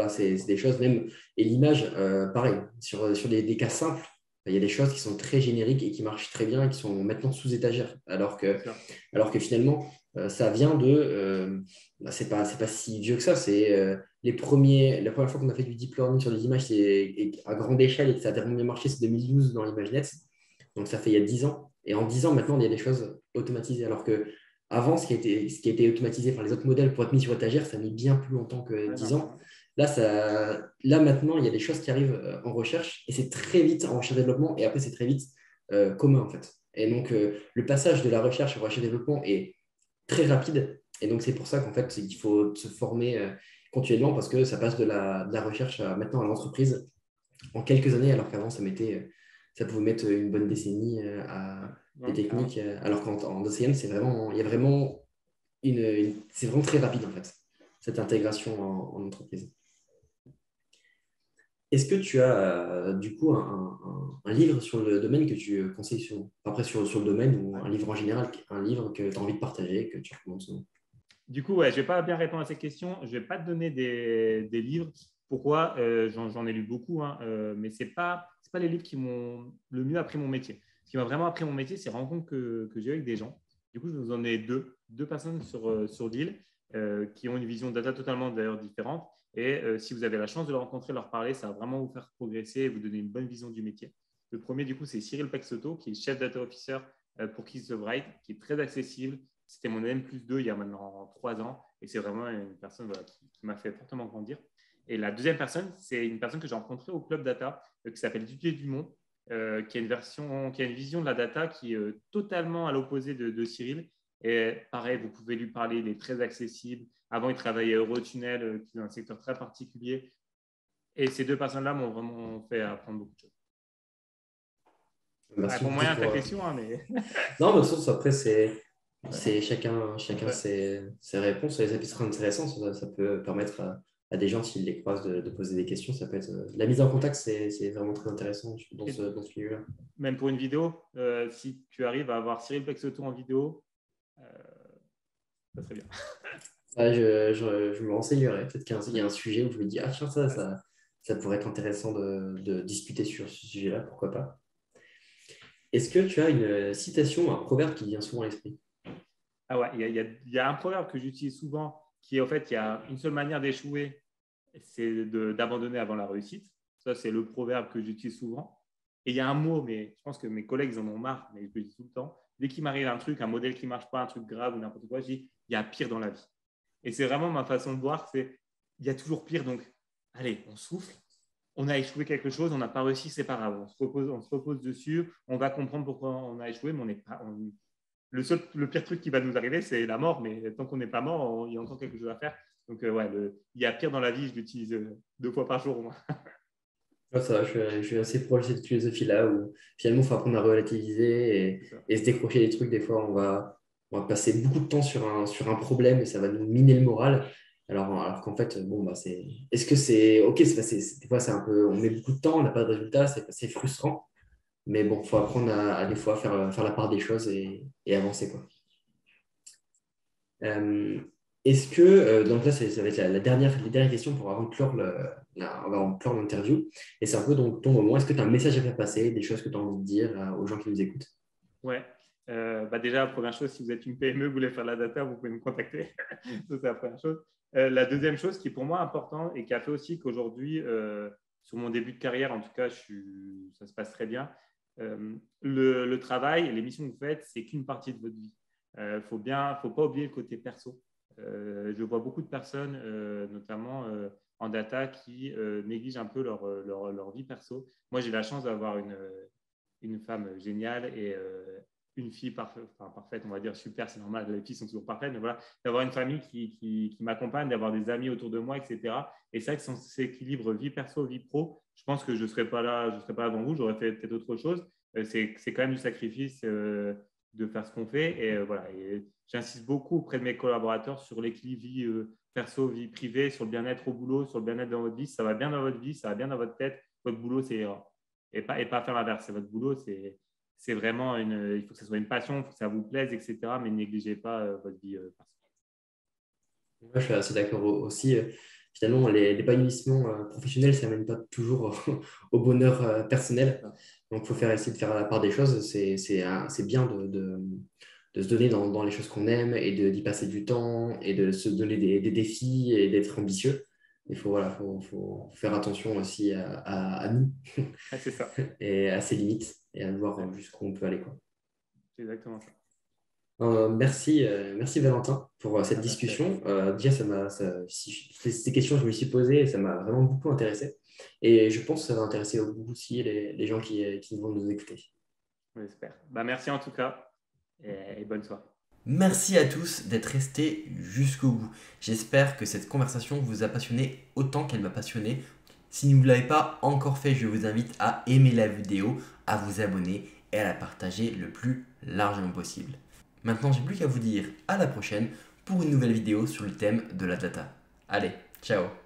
c'est des choses même. Et l'image, pareil, sur des cas simples, il y a des choses qui sont très génériques et qui marchent très bien et qui sont maintenant sous étagère. Alors que finalement, ça vient c'est pas si vieux que ça. C'est la première fois qu'on a fait du deep learning sur des images à grande échelle et que ça a vraiment bien marché, c'est 2012 dans l'ImageNet. Donc ça fait il y a 10 ans. Et en 10 ans, maintenant, il y a des choses automatisées. Alors que avant, ce qui a été automatisé par les autres modèles pour être mis sur étagère, ça a mis bien plus longtemps que 10 ans. Là, maintenant, il y a des choses qui arrivent en recherche et c'est très vite en recherche-développement et après, c'est très vite commun en fait. Et donc, le passage de la recherche au recherche-développement est très rapide et donc, c'est pour ça qu'en fait, il faut se former continuellement parce que ça passe de la recherche maintenant à l'entreprise en quelques années alors qu'avant, ça pouvait mettre une bonne décennie à des Non, clairement. techniques alors qu'en data science, il y a vraiment c'est vraiment très rapide en fait, cette intégration en entreprise. Est-ce que tu as du coup un livre sur le domaine que tu conseilles après sur le domaine ou un livre en général, un livre que tu as envie de partager, que tu recommandes souvent? Du coup, ouais, je ne vais pas bien répondre à cette question. Je ne vais pas te donner des livres. Pourquoi? J'en ai lu beaucoup, hein, mais ce n'est pas les livres qui m'ont le mieux appris mon métier. Ce qui m'a vraiment appris mon métier, c'est les rencontres que j'ai eues avec des gens. Du coup, je vous en ai deux personnes sur l'île qui ont une vision data totalement d'ailleurs différente. Et si vous avez la chance de les rencontrer, leur parler, ça va vraiment vous faire progresser et vous donner une bonne vision du métier. Le premier, du coup, c'est Cyril Pexoto, qui est chef data officer pour Kiss the Bright, qui est très accessible. C'était mon N+2 il y a maintenant 3 ans et c'est vraiment une personne voilà, qui m'a fait fortement grandir. Et la deuxième personne, c'est une personne que j'ai rencontrée au Club Data qui s'appelle Didier Dumont, qui a une vision de la data qui est totalement à l'opposé de Cyril. Et pareil, vous pouvez lui parler, il est très accessible. Avant, il travaillait à Eurotunnel, qui est un secteur très particulier. Et ces deux personnes-là m'ont vraiment fait apprendre beaucoup de choses. Ça Merci répond beaucoup moyen à ta pour. question, hein, mais Non, mais de toute façon, après, ouais. c'est chacun Ouais. ses réponses. Et ça peut être intéressant, ça peut permettre à des gens, s'ils les croisent, de poser des questions. Ça peut être, la mise en contact, c'est vraiment très intéressant dans ce milieu-là. Même pour une vidéo, si tu arrives à avoir Cyril Pexoto en vidéo, euh, ça serait bien. Ah, je me renseignerai. Peut-être qu'il y a un sujet où je me dis, ah tiens, ça pourrait être intéressant de discuter sur ce sujet-là, pourquoi pas. Est-ce que tu as une citation, un proverbe qui vient souvent à l'esprit? Ah ouais, il y a un proverbe que j'utilise souvent qui est en fait, il y a une seule manière d'échouer, c'est d'abandonner avant la réussite. Ça, c'est le proverbe que j'utilise souvent. Et il y a un mot, mais je pense que mes collègues en ont marre, mais je le dis tout le temps. Dès qu'il m'arrive un truc, un modèle qui ne marche pas, un truc grave ou n'importe quoi, je dis, il y a pire dans la vie. Et c'est vraiment ma façon de voir, c'est il y a toujours pire. Donc, allez, on souffle. On a échoué quelque chose, on n'a pas réussi, c'est pas grave. On se repose dessus, on va comprendre pourquoi on a échoué, mais on n'est pas, le pire truc qui va nous arriver, c'est la mort. Mais tant qu'on n'est pas mort, il y a encore quelque chose à faire. Donc, ouais, il y a pire dans la vie, je l'utilise 2 fois par jour au moins. Ouais, ça va, je suis assez proche de cette philosophie-là où finalement, il faut apprendre à relativiser et se décrocher des trucs. Des fois, on va passer beaucoup de temps sur un problème et ça va nous miner le moral. Alors qu'en fait, bon, bah, est-ce que c'est OK? Des fois, c'est un peu, on met beaucoup de temps, on n'a pas de résultat, c'est frustrant. Mais bon, il faut apprendre à des fois faire la part des choses et avancer, quoi. Euh, Est-ce que, donc là, ça va être les dernières questions pour avant de clore on va en clore l'interview. Et c'est un peu donc ton moment. Est-ce que tu as un message à faire passer, des choses que tu as envie de dire aux gens qui nous écoutent? Ouais. Déjà, première chose, si vous êtes une PME, vous voulez faire de la data, vous pouvez me contacter. Ça, c'est la première chose. La deuxième chose qui est pour moi important et qui a fait aussi qu'aujourd'hui, sur mon début de carrière, en tout cas, ça se passe très bien. Le travail, les missions que vous faites, c'est qu'une partie de votre vie. Faut pas oublier le côté perso. Je vois beaucoup de personnes, notamment en data, qui négligent un peu leur vie perso. Moi, j'ai la chance d'avoir une femme géniale et une fille parfaite, on va dire super, c'est normal, les filles sont toujours parfaites, mais voilà, d'avoir une famille qui m'accompagne, d'avoir des amis autour de moi, etc. Et ça, que cet équilibre vie perso, vie pro, je pense que je ne serais pas là, devant vous, j'aurais fait peut-être autre chose. C'est quand même du sacrifice de faire ce qu'on fait. Et voilà, et j'insiste beaucoup auprès de mes collaborateurs sur l'équilibre vie perso, vie privée, sur le bien-être au boulot, sur le bien-être dans votre vie. Si ça va bien dans votre vie, ça va bien dans votre tête, votre boulot, c'est et pas faire l'inverse. C'est votre boulot, c'est vraiment il faut que ce soit une passion, il faut que ça vous plaise, etc. Mais ne négligez pas votre vie personnelle. Moi, je suis assez d'accord aussi. Finalement, l'épanouissement professionnel, ça ne mène pas toujours au bonheur personnel. Donc, il faut essayer de faire la part des choses. C'est bien de se donner dans les choses qu'on aime et d'y passer du temps et de se donner des défis et d'être ambitieux. Il faut, voilà, faut faire attention aussi à nous Ah, c'est ça. et à ses limites et à voir Ouais, jusqu'où on peut aller, quoi. c'est exactement ça. Merci Valentin pour cette Ah, merci à toi. discussion. Déjà, ces questions, je me suis posé et ça m'a vraiment beaucoup intéressé. Et je pense que ça va intéresser beaucoup aussi les gens qui vont nous écouter. J'espère. Bah, merci en tout cas et bonne soirée. Merci à tous d'être restés jusqu'au bout. J'espère que cette conversation vous a passionné autant qu'elle m'a passionné. Si vous ne l'avez pas encore fait, je vous invite à aimer la vidéo, à vous abonner et à la partager le plus largement possible. Maintenant, j'ai plus qu'à vous dire à la prochaine pour une nouvelle vidéo sur le thème de la data. Allez, ciao!